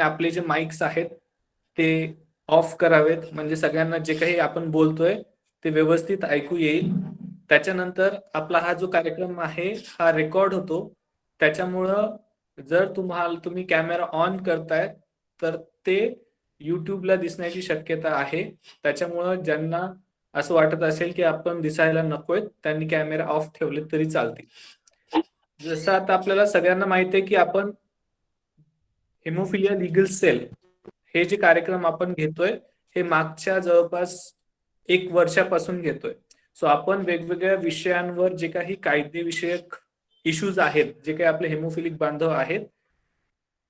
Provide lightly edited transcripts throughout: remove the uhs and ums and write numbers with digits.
आपले जे माइक्स आहेत ते ऑफ करावेत, म्हणजे सगळ्यांना जे काही आपण बोलतोय ते व्यवस्थित ऐकू येईल. त्याच्यानंतर आपला हा जो कार्यक्रम आहे हा रेकॉर्ड होतो. त्याच्यामुळं जर तुम्ही कॅमेरा ऑन करताय तर ते युट्यूबला दिसण्याची शक्यता आहे. त्याच्यामुळं ज्यांना असं वाटत असेल की आपण दिसायला नकोय त्यांनी कॅमेरा ऑफ ठेवले तरी चालतील. जसं आता आपल्याला सगळ्यांना माहिती आहे की आपण हेमोफिलिया लीगल सेल हे जे कार्यक्रम आपण घेतोय हे मागच्या जवळपास 1 वर्षापासून घेतोय. सो आपण वेगवेगळ्या विषयांवर जे काही कायदेविषयक इश्यूज आहेत, जे काही आपले हेमोफिलिक बांधव आहेत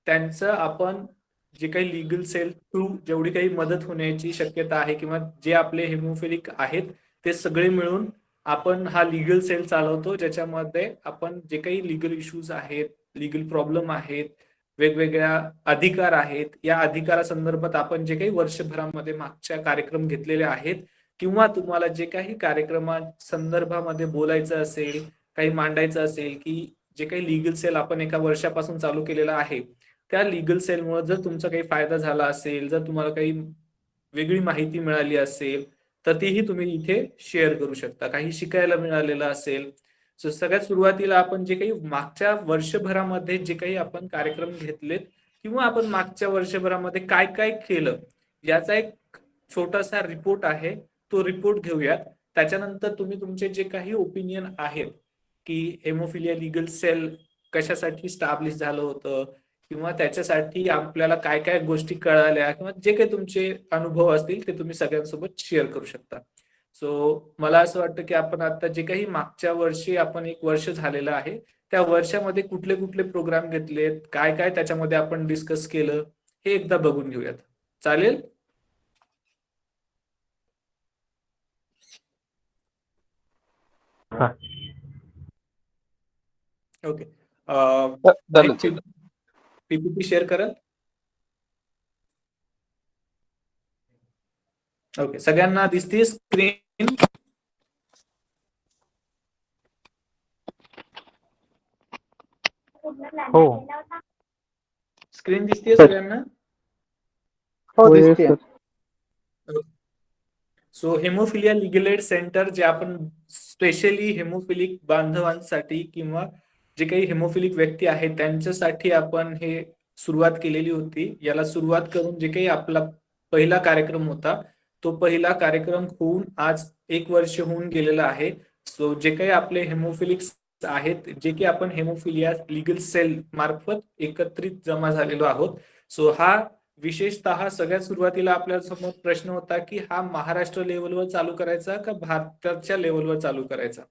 त्यांचं आपण जे काही लीगल सेल थ्रू जेवढी काही मदत होण्याची शक्यता आहे किंवा जे आपले हेमोफिलिक आहेत ते सगळे मिळून आपण हा लीगल सेल चालवतो, ज्याच्यामध्ये आपण जे काही लीगल इश्यूज आहेत, लीगल प्रॉब्लेम आहेत, वेगवेगळ्या अधिकार आहेत, या अधिकारासंदर्भात आपण जे काही वर्षभरामध्ये मागच्या कार्यक्रम घेतलेले आहेत किंवा तुम्हाला जे काही कार्यक्रमा संदर्भामध्ये बोलायचं असेल, काही मांडायचं असेल, की जे काही लीगल सेल आपण एका वर्षापासून चालू केलेला आहे त्या लीगल सेलमुळे जर तुमचा काही फायदा झाला असेल, जर तुम्हाला काही वेगळी माहिती मिळाली असेल तर तीही तुम्ही इथे शेअर करू शकता. काही शिकायला मिळालेलं असेल. सो सगळ्यात सुरुवातीला आपण जे काही मागच्या वर्षभरामध्ये जे काही आपण कार्यक्रम घेतलेत किंवा आपण मागच्या वर्षभरामध्ये काय काय केलं याचा एक छोटासा रिपोर्ट आहे, तो रिपोर्ट घेऊयात. त्याच्यानंतर तुम्ही तुमचे जे काही ओपिनियन आहेत की हेमोफिलिया लीगल सेल कशासाठी स्टॅब्लिश झालं होतं किंवा त्याच्यासाठी आपल्याला काय काय गोष्टी कळाल्या किंवा जे काही तुमचे अनुभव असतील ते तुम्ही सगळ्यांसोबत शेअर करू शकता. सो मला असं वाटतं की आपण आता जे काही मागच्या वर्षी आपण 1 वर्ष झालेलं आहे त्या वर्षामध्ये कुठले कुठले प्रोग्राम घेतलेत, काय काय त्याच्यामध्ये आपण डिस्कस केलं हे एकदा बघून घेऊयात. चालेल? हा. ओके. चालेल एक चालेल. पीपीटी शेअर करा. ओके, सगळ्यांना दिसते स्क्रीन? हो स्क्रीन दिसते सगळ्यांना? हो दिसते. So haemophilia legal aid centre जे आपण स्पेशली हेमोफिलिक बांधवांसाठी किंवा जे काही हेमोफिलिक व्यक्ती आहेत त्यांच्यासाठी आपण हे सुरुवात केलेली होती. याला सुरुवात करून जे काही आपला पहिला कार्यक्रम होता तो पहिला कार्यक्रम होऊन आज 1 वर्ष होऊन गेलेला आहे. सो जे काही आपले हेमोफिलिक्स आहेत, जे की आपण हेमोफिलिया लीगल सेल मार्फत एकत्रित जमा झालेलो आहोत. सो हा विशेषतः सगळ्यात सुरुवातीला आपल्या समोर प्रश्न होता की हा महाराष्ट्र लेवलवर चालू करायचा का भारताच्या लेवलवर चालू करायचा.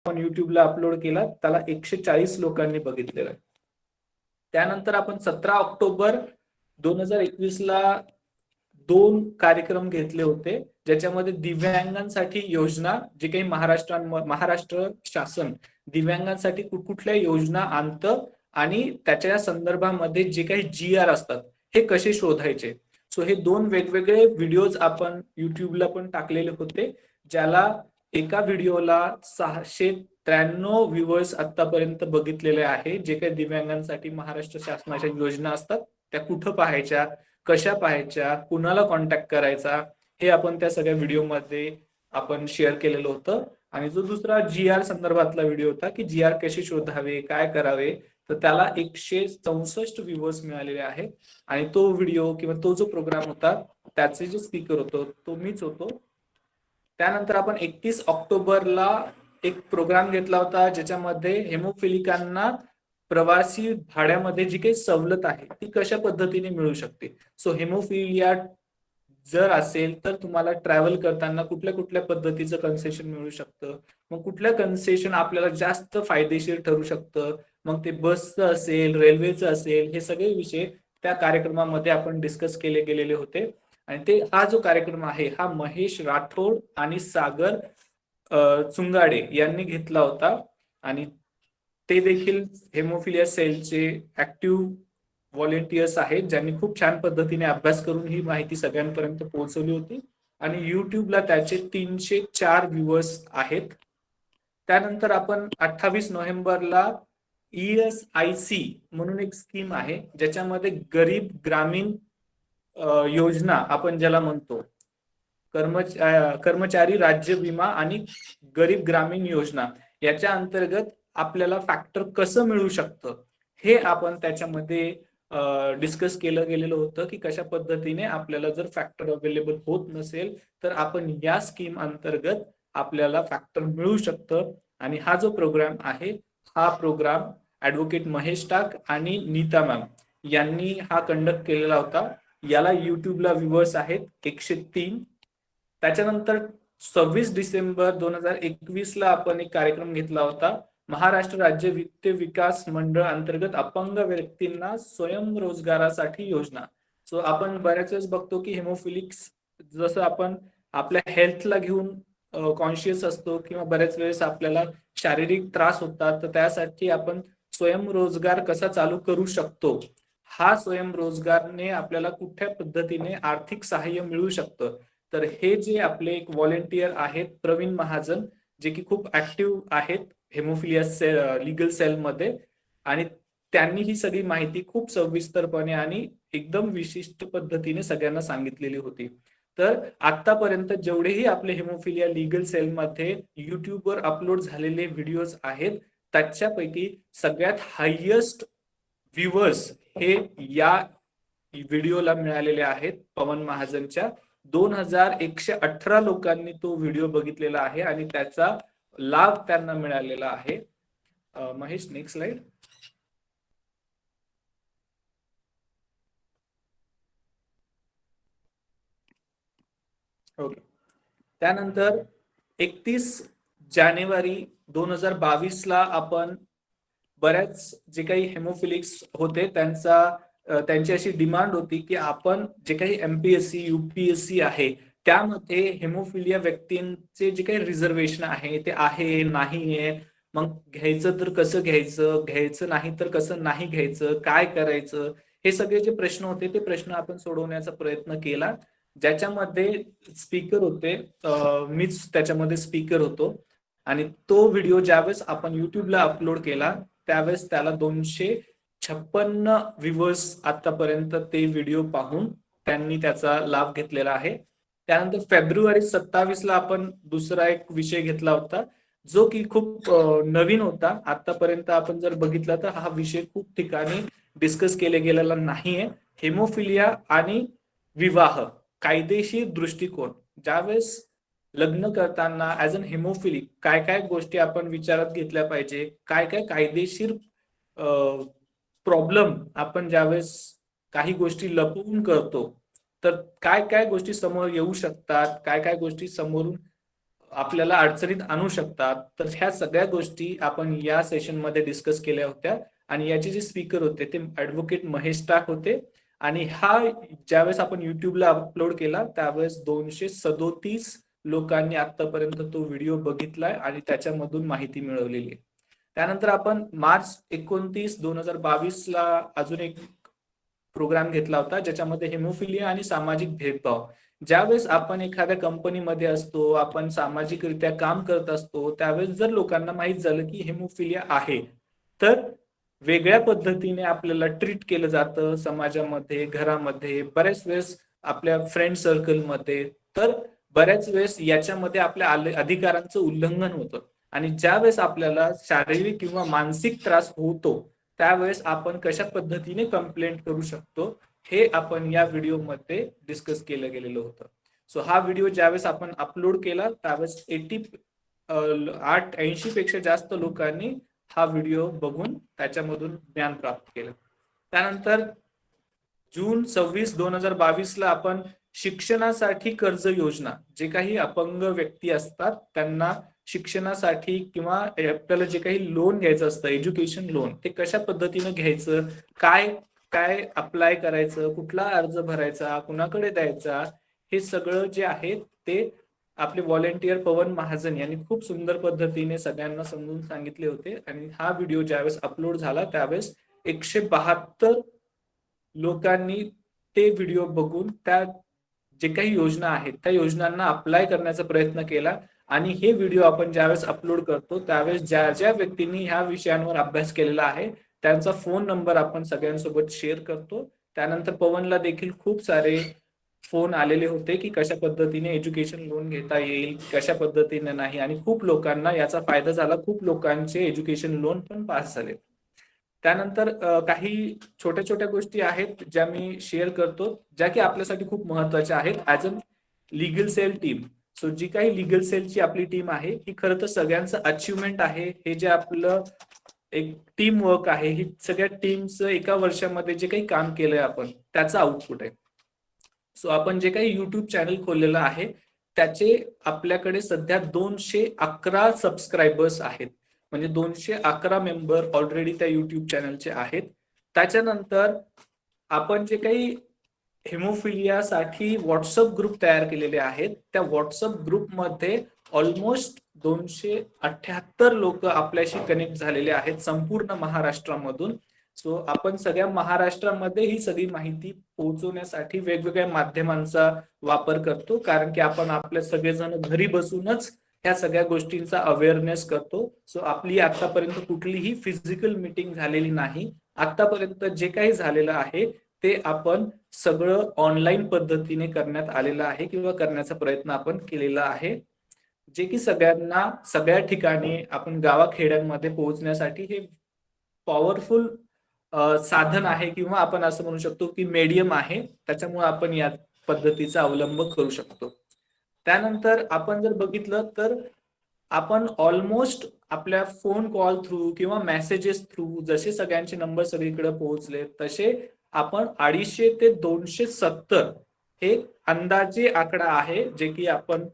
आपण युट्यूबला अपलोड केला त्याला 140 लोकांनी बघितलेला आहे. त्यानंतर आपण 17 ऑक्टोबर 2021 ला 2 कार्यक्रम घेतले होते, ज्याच्यामध्ये दिव्यांगांसाठी योजना जे काही महाराष्ट्र शासन दिव्यांगांसाठी कुठल्या योजना आणतं आणि त्याच्या संदर्भामध्ये जे काही GR असतात हे कसे शोधायचे. सो हे 2 वेगवेगळे व्हिडिओज आपण युट्यूबला पण टाकलेले होते, ज्याला एका व्हिडिओला 693 व्ह्यूअर्स आतापर्यंत बघितलेले आहे. जे काही दिव्यांगांसाठी महाराष्ट्र शासनाच्या योजना असतात त्या कुठं पाहायच्या, कशा पाहायच्या, कुणाला कॉन्टॅक्ट करायचा, हे आपण त्या सगळ्या व्हिडिओमध्ये आपण शेअर केलेलं होतं. आणि जो दुसरा GR संदर्भातला व्हिडिओ होता की GR कसे शोधावे, काय करावे, तर त्याला 164 व्ह्यूअर्स मिळालेले आहेत. आणि तो व्हिडिओ किंवा तो जो प्रोग्राम होता त्याचे जे स्पीकर होतो तो मीच होतो. त्यानंतर आपण 31 ऑक्टोबरला एक प्रोग्राम घेतला होता, ज्याच्यामध्ये हेमोफिलिकांना प्रवासी भाड्यामध्ये जी काही सवलत आहे ती कशा पद्धतीने मिळू शकते. सो हेमोफिलिया जर असेल तर तुम्हाला ट्रॅव्हल करताना कुठल्या कुठल्या पद्धतीचं कन्सेशन मिळू शकतं, मग कुठल्या कन्सेशन आपल्याला जास्त फायदेशीर ठरू शकतं, मग ते बसचं असेल, रेल्वेचं असेल, हे सगळे विषय त्या कार्यक्रमामध्ये आपण डिस्कस केले गेलेले होते. आणि हा जो कार्यक्रम आहे हा महेश राठोड आणि सागर चुंगाडे यांनी घेतला होता. आणि ते देखील हेमोफिलिया सेलचे ऍक्टिव्ह व्हॉलेंटियर्स आहेत, ज्यांनी खूप छान पद्धतीने अभ्यास करून ही माहिती सगळ्यांपर्यंत पोहोचवली होती. आणि युट्यूबला त्याचे 304 व्ह्यूअर्स आहेत. त्यानंतर आपण 28 नोव्हेंबरला ESIC म्हणून एक स्कीम आहे, ज्याच्यामध्ये गरीब ग्रामीण योजना आपण ज्याला म्हणतो, कर्मचारी राज्य विमा आणि गरीब ग्रामीण योजना, याच्या अंतर्गत आपल्याला फॅक्टर कसं मिळू शकतं हे आपण त्याच्यामध्ये डिस्कस केलं गेलेलं होतं की कशा पद्धतीने आपल्याला जर फॅक्टर अवेलेबल होत नसेल तर आपण या स्कीम अंतर्गत आपल्याला फॅक्टर मिळू शकतं. आणि हा जो प्रोग्राम आहे हा प्रोग्राम ऍडव्होकेट महेश टाक आणि नीता मॅम यांनी हा कंडक्ट केलेला होता. याला युट्यूबला व्ह्यूअर्स आहेत 103. त्याच्यानंतर 26 डिसेंबर 2021 ला आपण एक कार्यक्रम घेतला होता, महाराष्ट्र राज्य वित्त विकास मंडळ अंतर्गत अपंग व्यक्तींना स्वयंरोजगारासाठी योजना. सो आपण बऱ्याच वेळेस बघतो की हेमोफिलिक्स जसं आपण आपल्या हेल्थला घेऊन कॉन्शियस असतो किंवा बऱ्याच वेळेस आपल्याला शारीरिक त्रास होतात, तर त्यासाठी आपण स्वयंरोजगार कसा चालू करू शकतो, हा स्वयंरोजगारने आपल्याला कुठल्या पद्धतीने आर्थिक सहाय्य मिळू शकतं. तर हे जे आपले एक व्हॉलेंटियर आहेत प्रवीण महाजन, जे की खूप ऍक्टिव्ह आहेत हेमोफिलिया लीगल सेलमध्ये, आणि त्यांनी ही सगळी माहिती खूप सविस्तरपणे आणि एकदम विशिष्ट पद्धतीने सगळ्यांना सांगितलेली होती. तर आतापर्यंत जेवढेही आपले हेमोफिलिया लीगल सेलमध्ये युट्यूबवर अपलोड झालेले व्हिडिओज आहेत त्याच्यापैकी सगळ्यात हायेस्ट व्ह्यूअर्स हे या व्हिडिओला मिळालेले आहेत. पवन महाजनच्या 2118 लोकांनी तो व्हिडिओ बघितलेला आहे आणि त्याचा लाभ त्यांना मिळालेला आहे. Mahesh, next slide. ओके. त्यानंतर 31 जानेवारी 2022 ला आपण बऱ्याच जे काही हेमोफिलिक्स होते त्यांची अशी डिमांड होती की आपण जे काही MPSC UPSC आहे त्यामध्ये हेमोफिलिया व्यक्तींचे जे काही रिझर्वेशन आहे ते आहे नाही आहे, मग घ्यायचं तर कसं घ्यायचं, घ्यायचं नाही तर कसं नाही घ्यायचं, काय करायचं, हे सगळे जे प्रश्न होते ते प्रश्न आपण सोडवण्याचा प्रयत्न केला. ज्याच्यामध्ये स्पीकर होते, मीच त्याच्यामध्ये स्पीकर होतो. आणि तो व्हिडिओ ज्यावेळेस आपण युट्यूबला अपलोड केला त्यावेळेस त्याला 256 व्ह्यूअर्स आतापर्यंत ते व्हिडिओ पाहून त्यांनी त्याचा लाभ घेतलेला आहे. त्यानंतर फेब्रुवारी 27 ला आपण दुसरा एक विषय घेतला होता जो की खूप नवीन होता. आतापर्यंत आपण जर बघितला तर हा विषय खूप ठिकाणी डिस्कस केले गेलेला नाहीये. हेमोफिलिया आणि विवाह कायदेशीर दृष्टिकोन. ज्यावेळेस लग्न करताना ऍज अन हेमोफिलिक काय काय गोष्टी आपण विचारात घेतल्या पाहिजे, काय काय कायदेशीर प्रॉब्लेम आपण ज्यावेळेस काही गोष्टी लपवून करतो तर काय काय गोष्टी समोर येऊ शकतात, काय काय गोष्टी समोरून आपल्याला अडचणीत आणू शकतात. तर ह्या सगळ्या गोष्टी आपण या सेशनमध्ये डिस्कस केल्या होत्या आणि याचे जे स्पीकर होते ते ऍडव्होकेट महेश टाक होते. आणि हा ज्यावेळेस आपण युट्यूबला अपलोड केला त्यावेळेस 237 लोकांनी आतापर्यंत तो व्हिडिओ बघितलाय आणि त्याच्यामधून माहिती मिळवलेली आहे. त्यानंतर आपण मार्च 29, 2022 ला अजून एक प्रोग्राम घेतला होता ज्याच्यामध्ये हेमोफिलिया आणि सामाजिक भेदभाव. ज्यावेळेस आपण एखाद्या कंपनीमध्ये असतो, आपण सामाजिकरित्या काम करत असतो, त्यावेळेस जर लोकांना माहीत झालं की हेमोफिलिया आहे, तर वेगळ्या पद्धतीने आपल्याला ट्रीट केलं जातं समाजामध्ये, घरामध्ये, बऱ्याच वेळेस आपल्या फ्रेंड सर्कलमध्ये. तर बऱ्याच वेळेस याच्यामध्ये आपल्या अधिकारांचं उल्लंघन होतं आणि ज्यावेळेस आपल्याला शारीरिक किंवा मानसिक त्रास होतो त्यावेळेस आपण कशा पद्धतीने कंप्लेंट करू शकतो हे आपण या व्हिडिओमध्ये डिस्कस केलं गेलेलं होतं. सो हा व्हिडिओ ज्यावेळेस आपण अपलोड केला त्यावेळेस 80 पेक्षा जास्त लोकांनी हा व्हिडिओ बघून त्याच्यामधून ज्ञान प्राप्त केलं. त्यानंतर जून 26, 2022 ला आपण शिक्षणासाठी कर्ज योजना, जे काही अपंग व्यक्ती असतात त्यांना शिक्षणासाठी किंवा आपल्याला जे काही लोन घ्यायचं असतं एज्युकेशन लोन, ते कशा पद्धतीनं घ्यायचं, काय काय अप्लाय करायचं, कुठला अर्ज भरायचा, कुणाकडे द्यायचा, हे सगळं जे आहे ते आपले व्हॉलेंटियर पवन महाजन यांनी खूप सुंदर पद्धतीने सगळ्यांना समजून सांगितले होते. आणि हा व्हिडिओ ज्यावेळेस अपलोड झाला त्यावेळेस 172 लोकांनी ते व्हिडिओ बघून त्या जे काही योजना आहेत त्या योजनांना अप्लाय करण्याचा प्रयत्न केला. आणि हे व्हिडिओ आपण ज्यावेळेस अपलोड करतो त्यावेळेस ज्या ज्या व्यक्तींनी ह्या विषयांवर अभ्यास केलेला आहे त्यांचा फोन नंबर आपण सगळ्यांसोबत शेअर करतो. त्यानंतर पवनला देखील खूप सारे फोन आलेले होते की कशा पद्धतीने एज्युकेशन लोन घेता येईल, कशा पद्धतीने नाही, आणि खूप लोकांना याचा फायदा झाला. खूप लोकांचे एज्युकेशन लोन पण पास झाले. त्यानंतर काही छोट्या छोट्या गोष्टी आहेत ज्या मी शेअर करतो ज्या की आपल्यासाठी खूप महत्वाच्या आहेत as a legal cell team. So जी काही लिगल सेलची आपली टीम आहे ही खरं तर सगळ्यांचं अचिव्हमेंट आहे. हे जे आपलं एक टीम वर्क आहे, ही सगळ्या टीमचं एका वर्षामध्ये जे काही काम केलंय आपण त्याचं आउटपुट आहे. सो आपण जे काही युट्यूब चॅनल खोललेलं आहे त्याचे आपल्याकडे सध्या 211 सबस्क्रायबर्स आहेत. म्हणजे 211 मेंबर ऑलरेडी त्या युट्यूब चॅनलचे आहेत. त्याच्यानंतर आपण जे काही हेमोफिलियासाठी व्हॉट्सअप ग्रुप तयार केलेले आहेत त्या व्हॉट्सअप ग्रुपमध्ये ऑलमोस्ट 278 लोक आपल्याशी कनेक्ट झालेले आहेत संपूर्ण महाराष्ट्रामधून. सो आपण सगळ्या महाराष्ट्रामध्ये ही सगळी माहिती पोहोचवण्यासाठी वेगवेगळ्या माध्यमांचा वापर करतो, कारण की आपण आपले सगळेजण घरी बसूनच ह्या सगळ्या गोष्टींचा अवेअरनेस करतो. सो आपली आतापर्यंत कुठलीही फिजिकल मीटिंग झालेली नाही. आतापर्यंत जे काही झालेलं आहे ते आपण सगळं ऑनलाईन पद्धतीने करण्यात आलेलं आहे किंवा करण्याचा प्रयत्न आपण केलेला आहे, जे की सगळ्यांना सगळ्या ठिकाणी आपण गावाखेड्यांमध्ये पोहोचण्यासाठी हे पॉवरफुल साधन आहे किंवा आपण असं म्हणू शकतो की मीडियम आहे. त्याच्यामुळे आपण या पद्धतीचा अवलंब करू शकतो. त्यानंतर आपण जर बघितलं तर आपण ऑलमोस्ट आपल्या फोन कॉल थ्रू किंवा मेसेजेस थ्रू जसे सगळ्यांचे नंबर सगळीकडे पोहोचले तसे आपण 250 ते 270 हे अंदाजे आकडा आहे, जे की आपण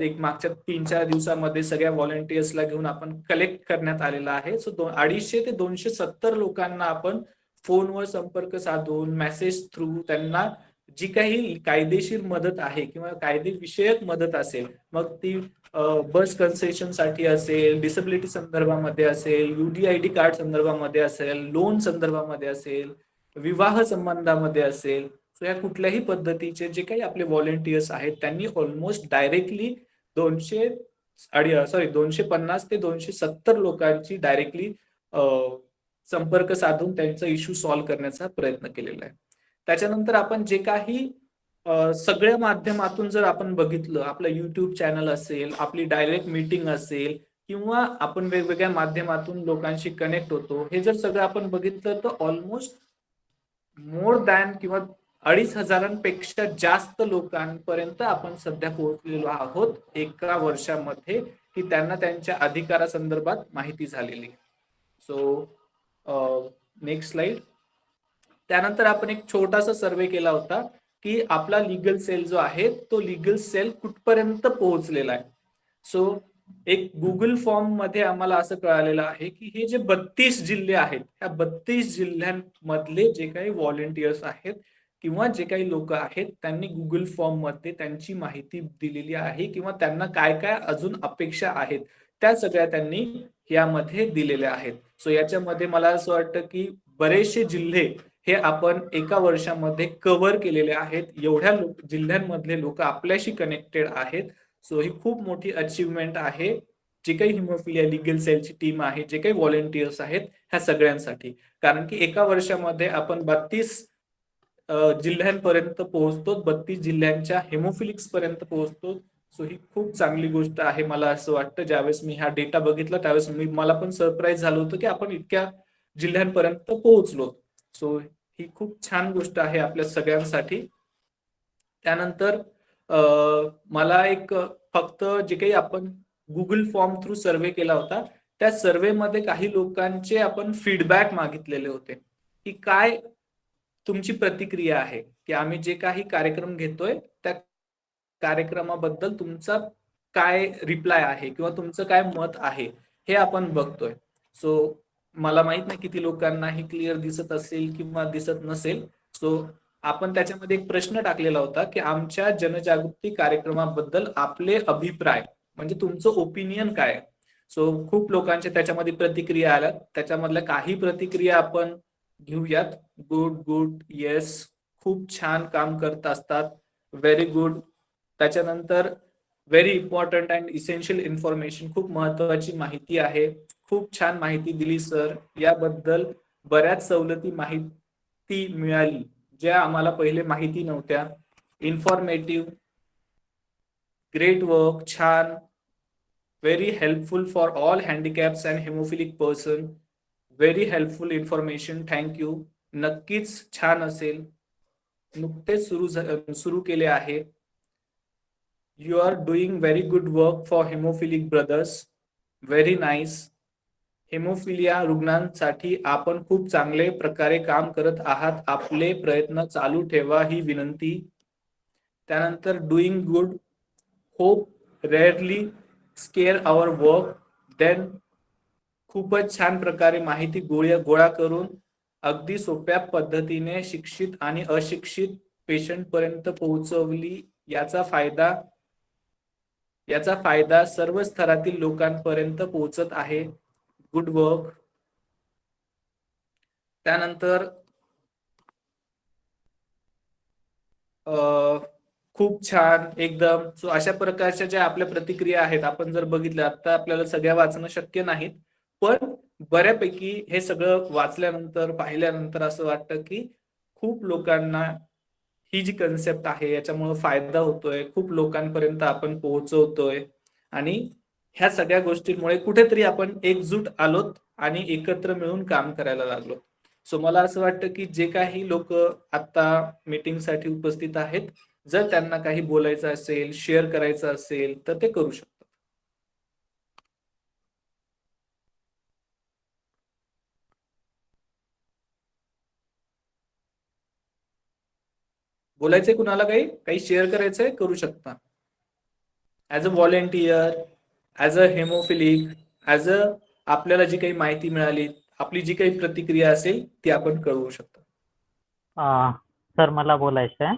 एक मागच्या 3-4 दिवसामध्ये सगळ्या व्हॉलंटियर्सला घेऊन आपण कलेक्ट करण्यात आलेला आहे. सो 250 ते 270 लोकांना आपण फोनवर संपर्क साधून मेसेज थ्रू त्यांना जी काही कायदेशीर मदत आहे किंवा कायदेविषयक मदत असेल, मग ती बस कन्सेशन साठी असेल, डिसेबिलिटी संदर्भामध्ये असेल, UDID कार्ड संदर्भामध्ये असेल, लोन संदर्भामध्ये असेल, विवाह संबंधामध्ये असेल, सो या कुठल्याही पद्धतीचे जे काही आपले व्हॉलंटियर्स आहेत त्यांनी ऑलमोस्ट डायरेक्टली 250 ते 270 लोकांची डायरेक्टली संपर्क साधून त्यांचा इश्यू सॉल्व्ह करण्याचा प्रयत्न केलेला आहे. त्याच्यानंतर आपण जे काही सगळ्या माध्यमातून जर आपण बघितलं, आपलं युट्यूब चॅनल असेल, आपली डायरेक्ट मीटिंग असेल किंवा आपण वेगवेगळ्या माध्यमातून लोकांशी कनेक्ट होतो, हे जर सगळं आपण बघितलं तर ऑलमोस्ट मोर दॅन किंवा 2,500पेक्षा जास्त लोकांपर्यंत आपण सध्या पोहोचलेलो आहोत एका वर्षामध्ये, की त्यांना त्यांच्या अधिकारासंदर्भात माहिती झालेली. So next slide. त्यानंतर आपण एक छोटासा सर्वे केला होता की आपला लीगल सेल जो आहे तो लीगल सेल कुठपर्यंत पोहोचलेला आहे. सो एक गुगल फॉर्म मध्ये आम्हाला असं कळालेलं आहे की हे जे 32 जिल्हे आहेत, ह्या 32 जिल्ह्यांमधले जे काही व्हॉलेंटियर्स आहेत किंवा जे काही लोक आहेत, त्यांनी गुगल फॉर्म मध्ये त्यांची माहिती दिलेली आहे किंवा त्यांना काय काय अजून अपेक्षा आहेत त्या सगळ्या त्यांनी यामध्ये दिलेल्या आहेत. सो याच्यामध्ये मला असं वाटतं की बरेचसे जिल्हे हे आपण एका वर्षामध्ये कव्हर केलेले आहेत. एवढ्या जिल्ह्यांमधले लोक आपल्याशी कनेक्टेड आहेत. सो ही खूप मोठी अचीवमेंट आहे, जे काही हिमोफिलिया लिगल सेलची टीम आहे, जे काही व्हॉलेंटियर्स आहेत ह्या सगळ्यांसाठी. कारण की एका वर्षामध्ये आपण 32 जिल्ह्यांपर्यंत पोहोचतो, 32 जिल्ह्यांच्या हेमोफिलिक्स पर्यंत पोहोचतो. सो ही खूप चांगली गोष्ट आहे. मला असं वाटतं ज्यावेळेस मी हा डेटा बघितला त्यावेळेस मला पण सरप्राईज झालं होतं की आपण इतक्या जिल्ह्यांपर्यंत पोहोचलो. सो ही खूप छान गोष्ट आहे आपल्या सगळ्यांसाठी. त्यानंतर मला एक फक्त जे काही आपण गुगल फॉर्म थ्रू सर्वे केला होता, त्या सर्वेमध्ये काही लोकांचे आपण फीडबॅक मागितलेले होते की काय तुमची प्रतिक्रिया आहे की आम्ही जे काही कार्यक्रम घेतोय त्या कार्यक्रमाबद्दल तुमचा काय रिप्लाय आहे किंवा तुमचं काय मत आहे हे आपण बघतोय. सो मला माहित नाही किती लोकांना हे क्लिअर दिसत असेल किंवा दिसत नसेल. सो आपण त्याच्यामध्ये एक प्रश्न टाकलेला होता की आमच्या जनजागृती कार्यक्रमाबद्दल आपले अभिप्राय म्हणजे तुमचं ओपिनियन काय. सो खूप लोकांच्या त्याच्यामध्ये प्रतिक्रिया आल्या. त्याच्यामधल्या काही प्रतिक्रिया आपण घेऊयात. गुड गुड येस, खूप छान काम करत असतात, व्हेरी गुड. त्याच्यानंतर very important and essential information, खूप महत्वाची माहिती आहे, खूप छान माहिती दिली सर, याबद्दल बऱ्याच सवलती माहिती मिळाली ज्या आम्हाला पहिले माहिती नव्हत्या. इन्फॉर्मेटिव्ह, ग्रेट वर्क, छान, very helpful for all handicaps and haemophilic person, very helpful information, thank you. नक्कीच छान असेल, नुकतेच सुरू केले आहे. You are doing very good work for haemophilic brothers, very nice. Haemophilia रुग्णांसाठी आपण खूप चांगले प्रकारे काम करत आहात, आपले प्रयत्न चालू ठेवा ही विनंती. त्यानंतर doing good, hope rarely scare our work, then खूपच छान प्रकारे माहिती गोळा करून अगदी सोप्या पद्धतीने शिक्षित आणि अशिक्षित पेशंट पर्यंत पोहोचवली. याचा फायदा सर्व स्तरातील लोकांपर्यंत पोहोचत आहे. Good work. त्यानंतर खूप छान एकदम. सो अशा प्रकारच्या ज्या आपल्या प्रतिक्रिया आहेत आपण जर बघितल्या, आता आपल्याला सगळ्या वाचणं शक्य नाहीत, पण बऱ्यापैकी हे सगळं वाचल्यानंतर पाहिल्यानंतर असं वाटतं की खूप लोकांना ही जी कन्सेप्ट आहे याच्यामुळे फायदा होतोय, खूप लोकांपर्यंत आपण पोहोचवतोय आणि ह्या सगळ्या गोष्टींमुळे कुठेतरी आपण एकजूट आलोत आणि एकत्र मिळून काम करायला लागलो. सो मला असं वाटतं की जे काही लोक आता मीटिंगसाठी उपस्थित आहेत, जर त्यांना काही बोलायचं असेल, शेअर करायचं असेल तर ते करू शकतात. बोलायचंय कुणाला, काही काही शेअर करायचंय करू शकता. As a volunteer, as a haemophilic, as a आपल्याला जी काही माहिती मिळाली, आपली जी काही प्रतिक्रिया असेल ती आपण कळवू शकतो. सर मला बोलायचं आहे.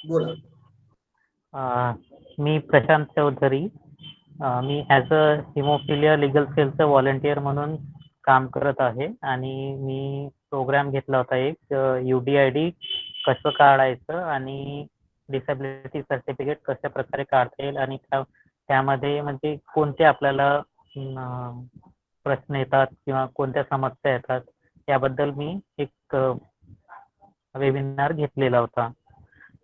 बोला. मी प्रशांत चौधरी. मी ॲज अ हिमोफिलिया लिगल सेलचं व्हॉलेंटियर म्हणून काम करत आहे आणि मी प्रोग्राम घेतला होता एक UDID कसं काढायचं आणि डिसेबिलिटी सर्टिफिकेट कशा प्रकारे काढता येईल आणि त्यामध्ये म्हणजे कोणते आपल्याला प्रश्न येतात किंवा कोणत्या समस्या येतात याबद्दल मी एक वेबिनार घेतलेला होता.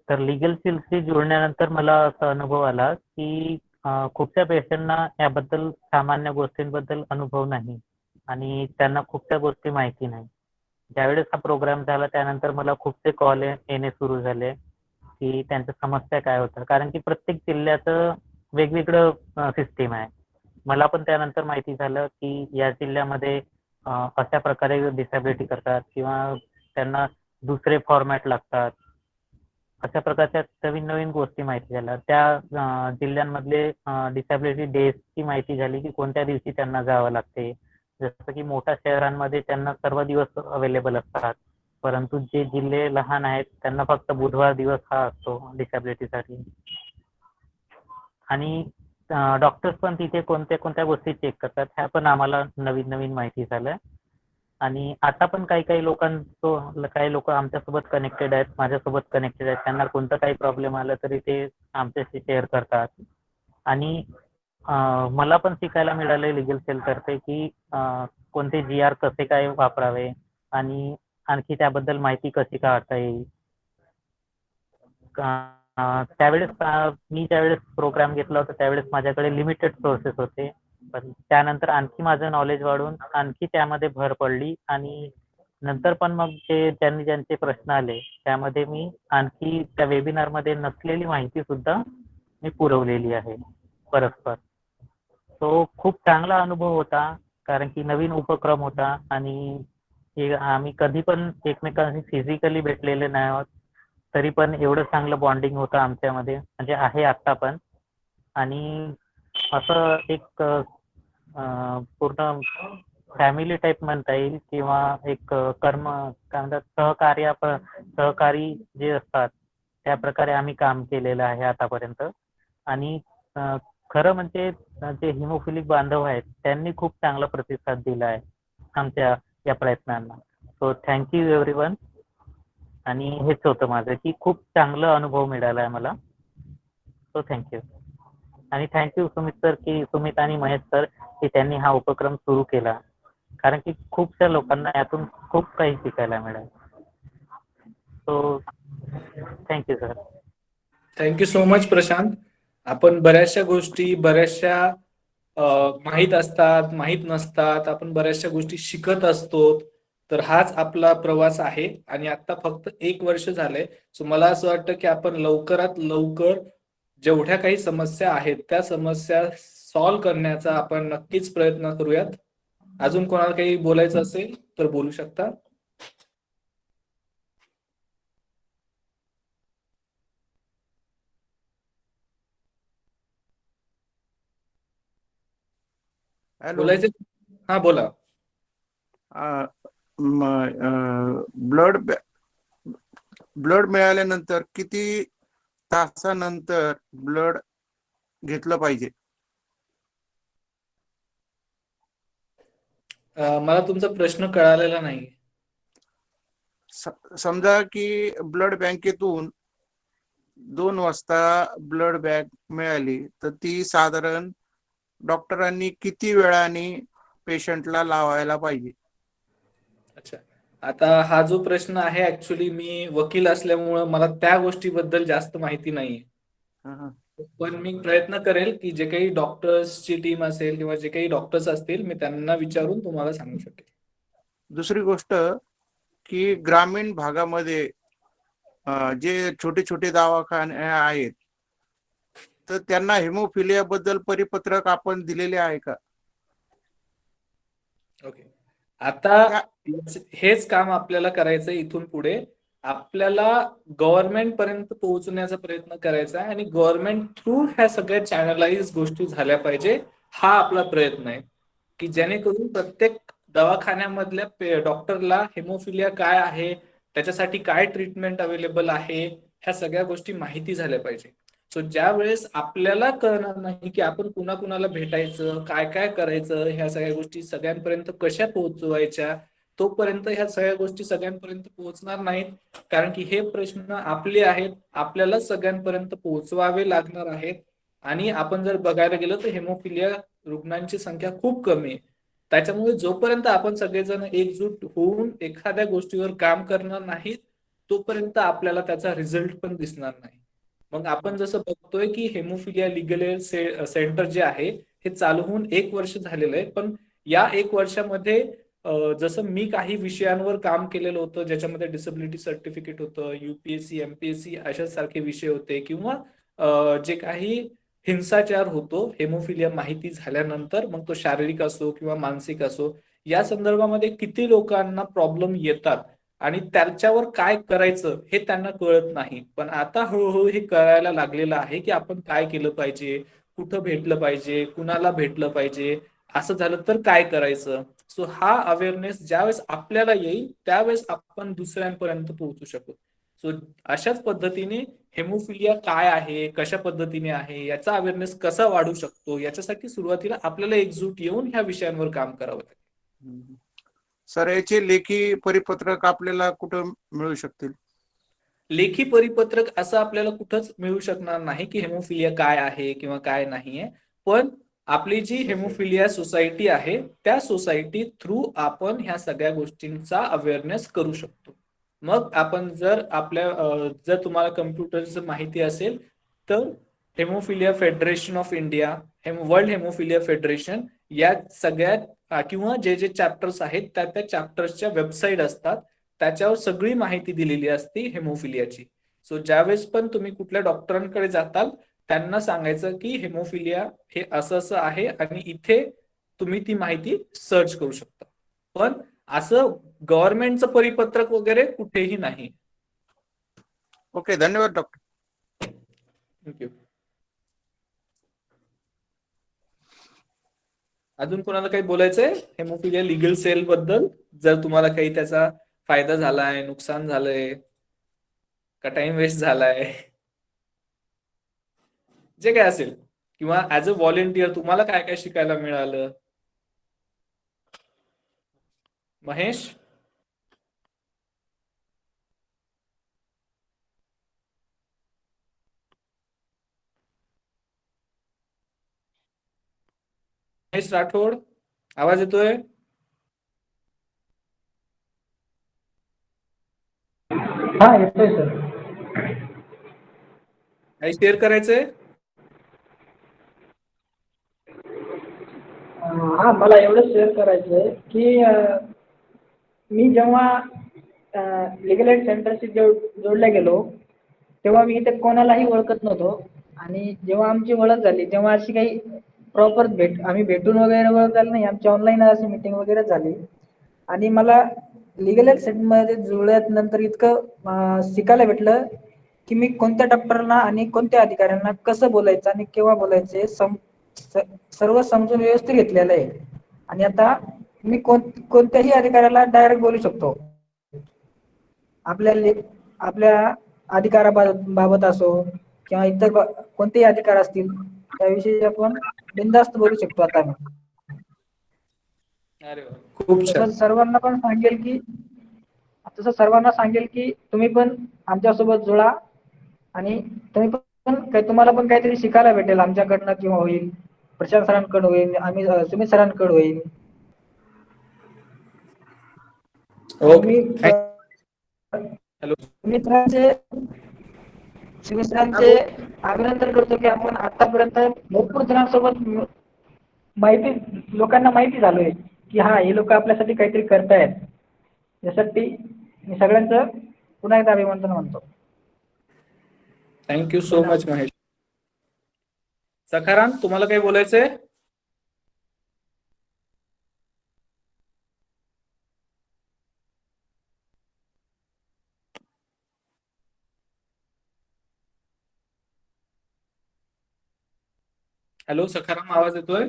तर लिगल सेलशी जुळल्यानंतर मला असा अनुभव आला की खूपशा पेशंटना याबद्दल सामान्य गोष्टींबद्दल अनुभव नाही आणि त्यांना खूपशा गोष्टी माहिती नाही. ज्यावेळेस हा प्रोग्राम झाला त्यानंतर मला खूपसे कॉल येणे सुरू झाले की त्यांच्या समस्या काय होतात, कारण की प्रत्येक जिल्ह्याचं वेगवेगळं सिस्टीम आहे. मला पण त्यानंतर माहिती झालं की या जिल्ह्यामध्ये अशा प्रकारे डिसेबिलिटी करतात किंवा त्यांना दुसरे फॉर्मॅट लागतात. अशा प्रकारच्या नवीन नवीन गोष्टी माहिती झाल्या. त्या जिल्ह्यांमधले डिसॅबिलिटी डेजची माहिती झाली की कोणत्या दिवशी त्यांना जावं लागते. जसं की मोठ्या शहरांमध्ये त्यांना सर्व दिवस अवेलेबल असतात, परंतु जे जिल्हे लहान आहेत त्यांना फक्त बुधवार दिवस हा असतो डिसॅबिलिटीसाठी. आणि डॉक्टर्स पण तिथे कोणत्या कोणत्या गोष्टी चेक करतात ह्या पण आम्हाला नवीन नवीन माहिती झाल्या. आणि आता पण काही लोक आमच्यासोबत कनेक्टेड आहेत, माझ्यासोबत कनेक्टेड आहेत. त्यांना कोणतं काही प्रॉब्लेम आला तरी ते आमच्याशी शेअर करतात. आणि मला पण शिकायला मिळालं लिगल सेलतर्फे की कोणते GR कसे काय वापरावे आणि आणखी त्याबद्दल माहिती कशी काढता येईल. त्यावेळेस मी ज्यावेळेस प्रोग्राम घेतला होता त्यावेळेस माझ्याकडे लिमिटेड सोर्सेस होते, पण त्यानंतर आणखी माझं नॉलेज वाढून आणखी त्यामध्ये भर पडली. आणि नंतर पण मग त्यांनी ज्यांचे प्रश्न आले त्यामध्ये मी आणखी त्या वेबिनारमध्ये नसलेली माहिती सुद्धा मी पुरवलेली आहे परस्पर. तो खूप चांगला अनुभव होता, कारण की नवीन उपक्रम होता आणि आम्ही कधी पण एकमेकांशी फिजिकली भेटलेले नाही आहोत, तरी पण एवढं चांगलं बॉन्डिंग होतं आमच्यामध्ये, म्हणजे आहे आता पण. आणि असं एक पूर्ण फॅमिली टाईप म्हणता येईल किंवा एक कर्म काय म्हणतात सहकारी जे असतात त्या प्रकारे आम्ही काम केलेलं आहे आतापर्यंत. आणि खरं म्हणजे जे हिमोफिलिक बांधव आहेत त्यांनी खूप चांगला प्रतिसाद दिला आहे आमच्या या प्रयत्नांना. So thank you everyone. आणि हेच होतं माझं की खूप चांगला अनुभव मिळाला आहे मला. So thank you. आणि थँक्यू सुमित आणि महेश सर की त्यांनी हा उपक्रम सुरू केला, कारण की खूपशा लोकांना यातून खूप काही शिकायला मिळालं. So thank you sir. Thank you so much Prashant. आपण बऱ्याचशा गोष्टी माहीत असतात, माहीत नसतात, आपण बऱ्याचशा गोष्टी शिकत असतो. तर हाच आपला प्रवास आहे आणि आता फक्त 1 वर्ष झालंय. सो मला असं वाटतं की आपण लवकरात लवकर जेवढ्या काही समस्या आहेत त्या समस्या सॉल्व्ह करण्याचा आपण नक्कीच प्रयत्न करूयात. अजून कोणाला काही बोलायचं असेल तर बोलू शकता. हॅलो. बोलायचं? हा बोला. ब्लड मिळाल्यानंतर किती तासानंतर ब्लड घेतलं पाहिजे? मला तुमचा प्रश्न कळालेला नाही. समजा की ब्लड बँकेतून 2 वाजता ब्लड बॅग मिळाली, तर ती साधारण डॉक्टरांनी किती वेळाने पेशंटला लावायला पाहिजे? अच्छा, आता हा जो प्रश्न आहे ऍक्च्युली मी वकील असल्यामुळं मला त्या गोष्टीबद्दल जास्त माहिती नाहीये. पण मी प्रयत्न करेल की जे काही डॉक्टर्सची टीम असेल किंवा जे काही डॉक्टर्स असतील मी त्यांना विचारून तुम्हाला सांगू शकेल. दुसरी गोष्ट की ग्रामीण भागामध्ये जे छोटे छोटे दवाखाने आहेत, तर त्यांना हिमोफिलिया बद्दल परिपत्रक आपण दिलेले आहे का? ओके, आता हेच काम आपल्याला करायचं इथून पुढे. आपल्याला गव्हर्नमेंट पर्यंत पोहोचण्याचा प्रयत्न करायचा आहे आणि गव्हर्नमेंट थ्रू ह्या सगळ्या चॅनलाइज गोष्टी झाल्या पाहिजे. हा आपला प्रयत्न आहे की जेणेकरून प्रत्येक दवाखान्यामधल्या डॉक्टरला हेमोफिलिया काय आहे, त्याच्यासाठी काय ट्रीटमेंट अवेलेबल आहे, ह्या सगळ्या गोष्टी माहिती झाल्या पाहिजे. सो ज्या वेळेस आपल्याला कळणार नाही की आपण कुणाकुणाला भेटायचं, काय काय करायचं, ह्या सगळ्या गोष्टी सगळ्यांपर्यंत कशा पोहोचवायच्या, तोपर्यंत ह्या सगळ्या गोष्टी सगळ्यांपर्यंत पोहोचणार नाहीत. कारण की हे प्रश्न आपले आहेत, आपल्याला सगळ्यांपर्यंत पोहोचवावे लागणार आहेत. आणि आपण जर बघायला गेलो तर हेमोफिलिया रुग्णांची संख्या खूप कमी आहे. त्याच्यामुळे जोपर्यंत आपण सगळेजण एकजूट होऊन एखाद्या गोष्टीवर काम करणार नाहीत तोपर्यंत आपल्याला त्याचा रिझल्ट पण दिसणार नाही. मग आपण जसं बघतोय की हेमोफिलिया लिगल एड सेंटर जे आहे हे चालू होऊन 1 वर्ष झालेलं आहे. पण या 1 वर्षामध्ये जसं मी काही विषयांवर काम केलेलं होतं ज्याच्यामध्ये डिसेबिलिटी सर्टिफिकेट होतं, UPSC MPSC अशा सारखे विषय होते, किंवा जे काही हिंसाचार होतो हेमोफिलिया माहिती झाल्यानंतर, मग तो शारीरिक असो किंवा मानसिक असो, या संदर्भामध्ये किती लोकांना प्रॉब्लेम येतात आणि त्याच्यावर काय करायचं हे त्यांना कळत नाही. पण आता हळूहळू हे कळायला लागलेलं आहे की आपण काय केलं पाहिजे, कुठं भेटलं पाहिजे, कुणाला भेटलं पाहिजे, असं झालं तर काय करायचं. सो हा अवेअरनेस ज्यावेळेस आपल्याला येईल त्यावेळेस आपण दुसऱ्यांपर्यंत पोहोचू शकू. सो अशाच पद्धतीने हेमोफिलिया काय आहे, कशा पद्धतीने आहे, याचा अवेअरनेस कसा वाढू शकतो, याच्यासाठी सुरुवातीला आपल्याला एकजूट येऊन ह्या विषयांवर काम करावं लागेल. सर, याचे लेखी परिपत्रक आपल्याला कुठं मिळू शकतील? लेखी परिपत्रक असं आपल्याला कुठंच मिळू शकणार नाही की हेमोफिलिया काय आहे किंवा काय नाहीये. पण आपली जी हेमोफिलिया सोसायटी आहे त्या सोसायटी थ्रू आपण ह्या सगळ्या गोष्टींचा अवेअरनेस करू शकतो. मग आपण जर तुम्हाला कम्प्युटरचं माहिती असेल तर haemophilia federation of India, world haemophilia federation या सगळ्यात किंवा जे जे चॅप्टर्स आहेत त्या चॅप्टर्सच्या वेबसाईट असतात, त्याच्यावर सगळी माहिती दिलेली असते हेमोफिलियाची. सो ज्यावेळेस पण तुम्ही कुठल्या डॉक्टरांकडे जाताल त्यांना सांगायचं की हेमोफिलिया हे असं असं आहे आणि इथे तुम्ही ती माहिती सर्च करू शकता. पण असं गव्हर्नमेंटचं परिपत्रक वगैरे कुठेही नाही. ओके, धन्यवाद डॉक्टर. थँक्यू. अजून कोणाला काही बोलायचंय हेमोफिलिया लिगल सेल बद्दल? जर तुम्हाला काही त्याचा फायदा झालाय, नुकसान झालंय, का टाइम वेस्ट झालाय, जे काय असेल, किंवा ऍज अ व्हॉलेंटियर तुम्हाला काय काय शिकायला मिळालं? महेश? महेश राठोड, आवाज येतोय? हा, येतोय सर. काही शेअर करायचंय? हा, मला एवढं शेअर करायचं आहे की मी जेव्हा लिगल एड सेंटरशी जोडल्या गेलो तेव्हा मी इथे कोणालाही ओळखत नव्हतो. आणि जेव्हा आमची ओळख झाली तेव्हा अशी काही प्रॉपर आम्ही भेटून वगैरे ओळख झाली नाही, आमची ऑनलाईन अशी मीटिंग वगैरे झाली. आणि मला लिगल एड सेंटरमध्ये जुळल्यानंतर इतकं शिकायला भेटलं की मी कोणत्या डॉक्टरना आणि कोणत्या अधिकाऱ्यांना कसं बोलायचं आणि केव्हा बोलायचं हे सर्व समजून व्यवस्थित घेतलेलं आहे. आणि आता मी कोणत्याही अधिकाऱ्याला डायरेक्ट बोलू शकतो. आपल्या अधिकाराबाबत असो किंवा इतर कोणतेही अधिकार असतील त्याविषयी आपण बिनधास्त बोलू शकतो आता मी. अरे वा, खूप छान. तसं सर्वांना सांगेल की तुम्ही पण आमच्यासोबत जुळा आणि तुम्हाला पण काहीतरी शिकायला भेटेल आमच्याकडनं किंवा होईल, प्रशांत सरांकडून होईल, सुमित सरांकडून होईल. आणि ओके. मी हॅलो. सुमित हा सरांचे बोल. अभिनंदन करतो की आपण आतापर्यंत भरपूर जणांसोबत लोकांना माहिती झालोय की हा, हे लोक आपल्यासाठी काहीतरी करतायत. यासाठी मी सगळ्यांचं पुन्हा एकदा अभिनंदन मानतो. थँक्यू सो धन्यवाद. मच महेश. सखाराम, तुम्हाला काही बोलायचंय? हॅलो सखाराम, आवाज येतोय?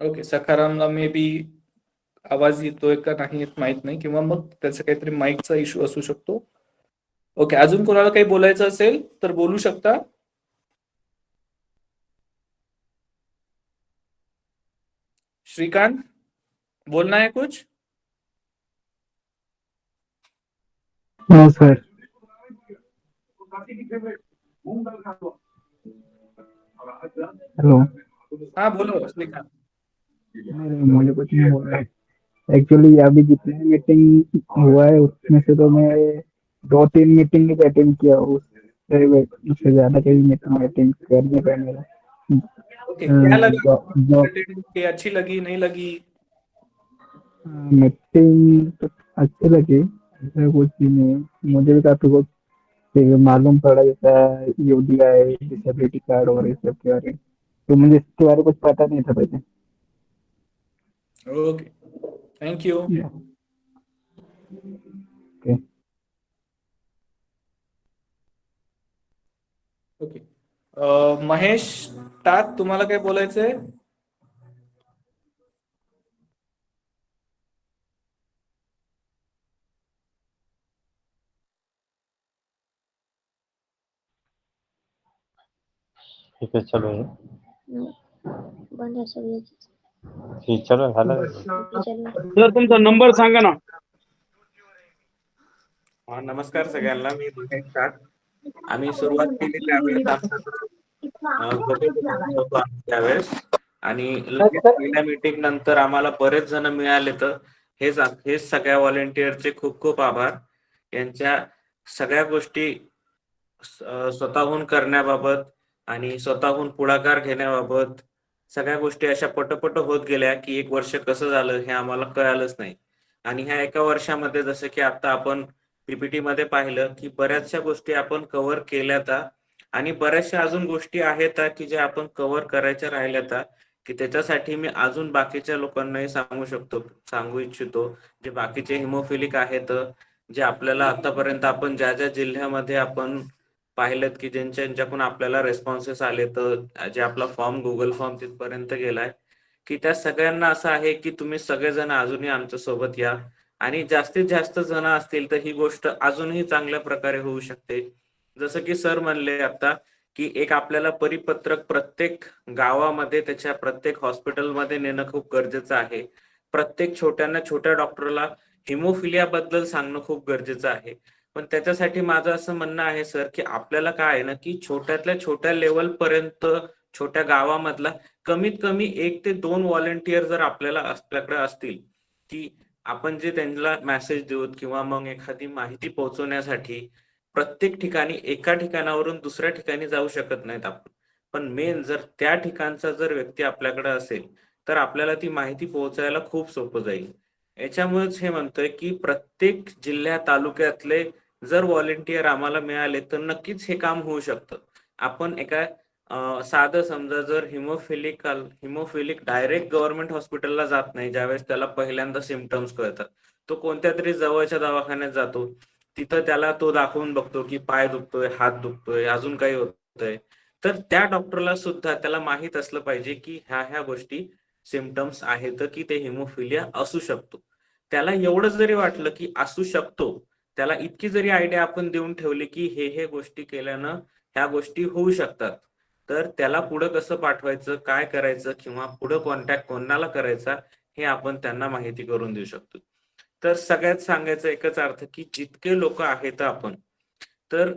ओके, सखारामला मे बी आवाज येतोय का नाही येत माहित नाही, किंवा मग त्याचा काहीतरी माईकचा इश्यू असू शकतो. ओके, अजून कोणाला काही बोलायचं असेल तर बोलू शकता. श्रीकांत, बोलना है कुछ? No sir. हेलो. हाँ बोलो श्रीकांत. नहीं, मुझे कुछ नहीं बोल रहा है. एक्चुअली अभी जितने मीटिंग हुआ है उसमें से तो मैं 2-3 मीटिंग अटेंड किया हूँ. उससे ज्यादा कहीं मीटिंग अटेंड कर नहीं पाया मेरा. ओके, क्या लगा? जॉब कि अच्छी लगी, नहीं लगी? मीटिंग तो अच्छी लगी, ऐसा कुछ भी नहीं. मुझे भी काफी कुछ फिर मालूम पड़ा जैसा यूडीआई डिसेबिलिटी कार्ड और इस सब के बारे में। तो मुझे इसके बारे में कुछ पता नहीं था पहले। Okay, thank you. Okay. Okay. Mahesh टाक, तुम्हाला काय बोलायचंय? ठीक आहे, चलो हे. बंद आहे सगळे. ठीक, चलो झालं. सर तुमचा नंबर सांगा ना. नमस्कार सगळ्यांना, मी महेश टाक. आम्ही सुरुवात केली त्यावेळेस त्यावेळेस आणि लगेच पहिल्या मीटिंग नंतर आम्हाला बरेच जण मिळाले. तर हेच सगळ्या व्हॉलेंटिअरचे खूप खूप आभार. यांच्या सगळ्या गोष्टी स्वतःहून करण्याबाबत आणि स्वतःहून पुढाकार घेण्याबाबत सगळ्या गोष्टी अशा पटपट होत गेल्या की 1 वर्ष कसं झालं हे आम्हाला कळालंच नाही. आणि ह्या 1 वर्षामध्ये जसं की आता आपण पीपीटी मध्ये पाहिलं की बऱ्याचशा गोष्टी आपण कव्हर केल्यात आणि बऱ्याचशा अजून गोष्टी आहेत की ज्या आपण कव्हर करायच्या राहिल्यात की त्याच्यासाठी मी अजून बाकीच्या लोकांनाही सांगू इच्छितो. जे बाकीचे हिमोफिलिक आहेत, जे आपल्याला आतापर्यंत आपण ज्या ज्या जिल्ह्यामध्ये आपण पाहिलेत की ज्यांच्याकडून आपल्याला रेस्पॉन्सेस आले, तर जे आपला फॉर्म गुगल फॉर्म तिथपर्यंत गेलाय की त्या सगळ्यांना असं आहे की तुम्ही सगळेजण अजूनही आमच्या सोबत या आणि जास्तीत जास्त जण असतील तर ही गोष्ट अजूनही चांगल्या प्रकारे होऊ शकते. जसं की सर म्हणले आता की एक आपल्याला परिपत्रक प्रत्येक गावामध्ये त्याच्या प्रत्येक हॉस्पिटलमध्ये नेणं खूप गरजेचं आहे. प्रत्येक छोट्या डॉक्टरला हिमोफिलिया बद्दल सांगणं खूप गरजेचं आहे. पण त्याच्यासाठी माझं असं म्हणणं आहे सर की आपल्याला काय आहे ना की छोट्यातल्या छोट्या लेवल पर्यंत छोट्या गावामधला कमीत कमी 1 ते 2 व्हॉलेंटियर जर आपल्याकडे असतील की आपण जे त्यांना मेसेज देऊ किंवा मग एखादी माहिती पोहोचवण्यासाठी प्रत्येक ठिकाणी एका ठिकाणावरून दुसऱ्या ठिकाणी जाऊ शकत नाहीत आपण. पण मेन जर त्या ठिकाणचा जर व्यक्ती आपल्याकडे असेल तर आपल्याला ती माहिती पोहोचायला खूप सोपं जाईल. याच्यामुळेच हे म्हणतोय की प्रत्येक जिल्ह्या तालुक्यातले जर व्हॉलेंटियर आम्हाला मिळाले तर नक्कीच हे काम होऊ शकतं. आपण एका साधं समजा जर हिमोफिलिक डायरेक्ट गव्हर्नमेंट हॉस्पिटलला जात नाही ज्यावेळेस त्याला पहिल्यांदा सिम्पटम्स कळतात, तो कोणत्या तरी जवळच्या दवाखान्यात जातो. तिथं त्याला तो दाखवून बघतो की पाय दुखतोय, हात दुखतोय, अजून काही होतंय. तर त्या डॉक्टरला सुद्धा त्याला माहित असलं पाहिजे की ह्या गोष्टी सिम्पटम्स आहेत की ते हिमोफिलिया असू शकतो. त्याला एवढं जरी वाटलं की असू शकतो, त्याला इतकी जरी आयडिया आपण देऊन ठेवली की हे गोष्टी केल्यानं ह्या गोष्टी होऊ शकतात, तर त्याला पुढं कसं पाठवायचं, काय करायचं किंवा पुढं कॉन्टॅक्ट कोणाला करायचा हे आपण त्यांना माहिती करून देऊ शकतो. तर सगळ्यात सांगायचं एकच अर्थ की जितके लोक आहेत आपण, तर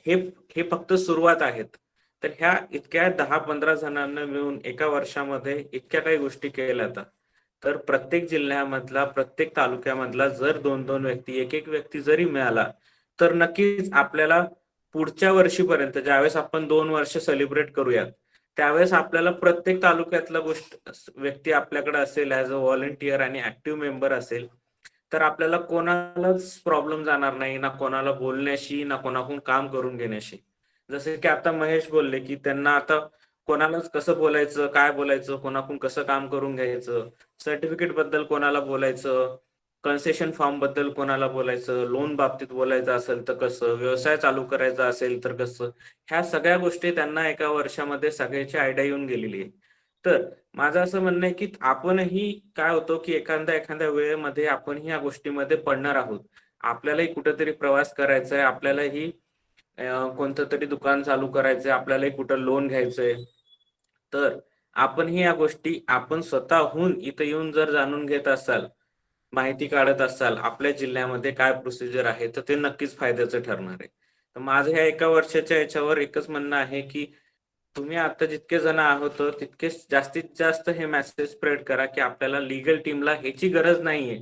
हे फक्त सुरुवात आहेत. तर ह्या इतक्या 10-15 जणांना मिळून 1 वर्षामध्ये इतक्या काही गोष्टी केल्या जातात. तर प्रत्येक जिल्ह्यामधला प्रत्येक तालुक्यामधला जर 2-2 व्यक्ती, एक व्यक्ती जरी मिळाला तर नक्कीच आपल्याला पुढच्या वर्षीपर्यंत ज्यावेळेस आपण 2 वर्ष सेलिब्रेट करूयात त्यावेळेस आपल्याला प्रत्येक तालुक्यातला व्यक्ती आपल्याकडे असेल ऍज अ व्हॉलेंटियर आणि ऍक्टिव्ह मेंबर असेल, तर आपल्याला कोणालाच प्रॉब्लेम जाणार नाही, ना कोणाला बोलण्याशी ना कोणाकडून काम करून घेण्याशी. जसे की आता महेश बोलले की त्यांना आता कोणालाच कसं बोलायचं, काय बोलायचं, कोणाकडून कसं काम करून घ्यायचं, सर्टिफिकेट बद्दल कोणाला बोलायचं, कन्सेशन फॉर्म बद्दल कोणाला बोलायचं, लोन बाबतीत बोलायचं असेल तर कसं, व्यवसाय चालू करायचा असेल तर कसं, ह्या सगळ्या गोष्टी त्यांना 1 वर्षामध्ये सगळ्याची आयडिया येऊन गेलेली आहे. तर माझं असं म्हणणं आहे की आपणही काय होतो की एखाद्या वेळेमध्ये आपणही या गोष्टीमध्ये पडणार आहोत. आपल्यालाही कुठेतरी प्रवास करायचा आहे, आपल्यालाही कोणतं तरी दुकान चालू करायचंय, आपल्यालाही कुठं लोन घ्यायचंय. तर आपणही या गोष्टी आपण स्वतःहून इथं येऊन जर जाणून घेत असाल, माहिती काढत असाल आपल्या जिल्ह्यामध्ये काय प्रोसिजर आहे, तर ते नक्कीच फायद्याचं ठरणार आहे. तर माझं ह्या 1 वर्षाच्या याच्यावर एकच म्हणणं आहे की तुम्ही आता जितके जण आहोत तितके जास्तीत जास्त हे मेसेज स्प्रेड करा की आपल्याला लीगल टीमला ह्याची गरज नाहीये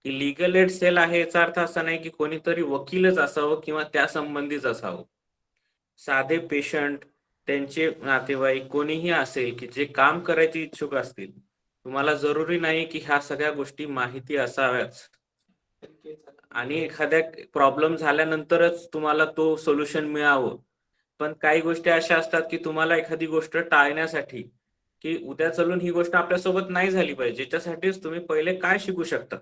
की लीगल एड सेल आहे याचा अर्थ असा नाही की कोणीतरी वकीलच असावं किंवा त्या संबंधीच असावं. साधे पेशंट, त्यांचे नातेवाईक कोणीही असेल की जे काम करायचे इच्छुक असतील, तुम्हाला जरुरी नाही की ह्या सगळ्या गोष्टी माहिती असाव्याच. आणि एखाद्या प्रॉब्लेम झाल्यानंतरच तुम्हाला तो सोल्युशन मिळावं. पण काही गोष्टी अशा असतात की तुम्हाला एखादी गोष्ट टाळण्यासाठी की उद्या चालून ही गोष्ट आपल्यासोबत नाही झाली पाहिजे, याच्यासाठीच तुम्ही पहिले काय शिकू शकता.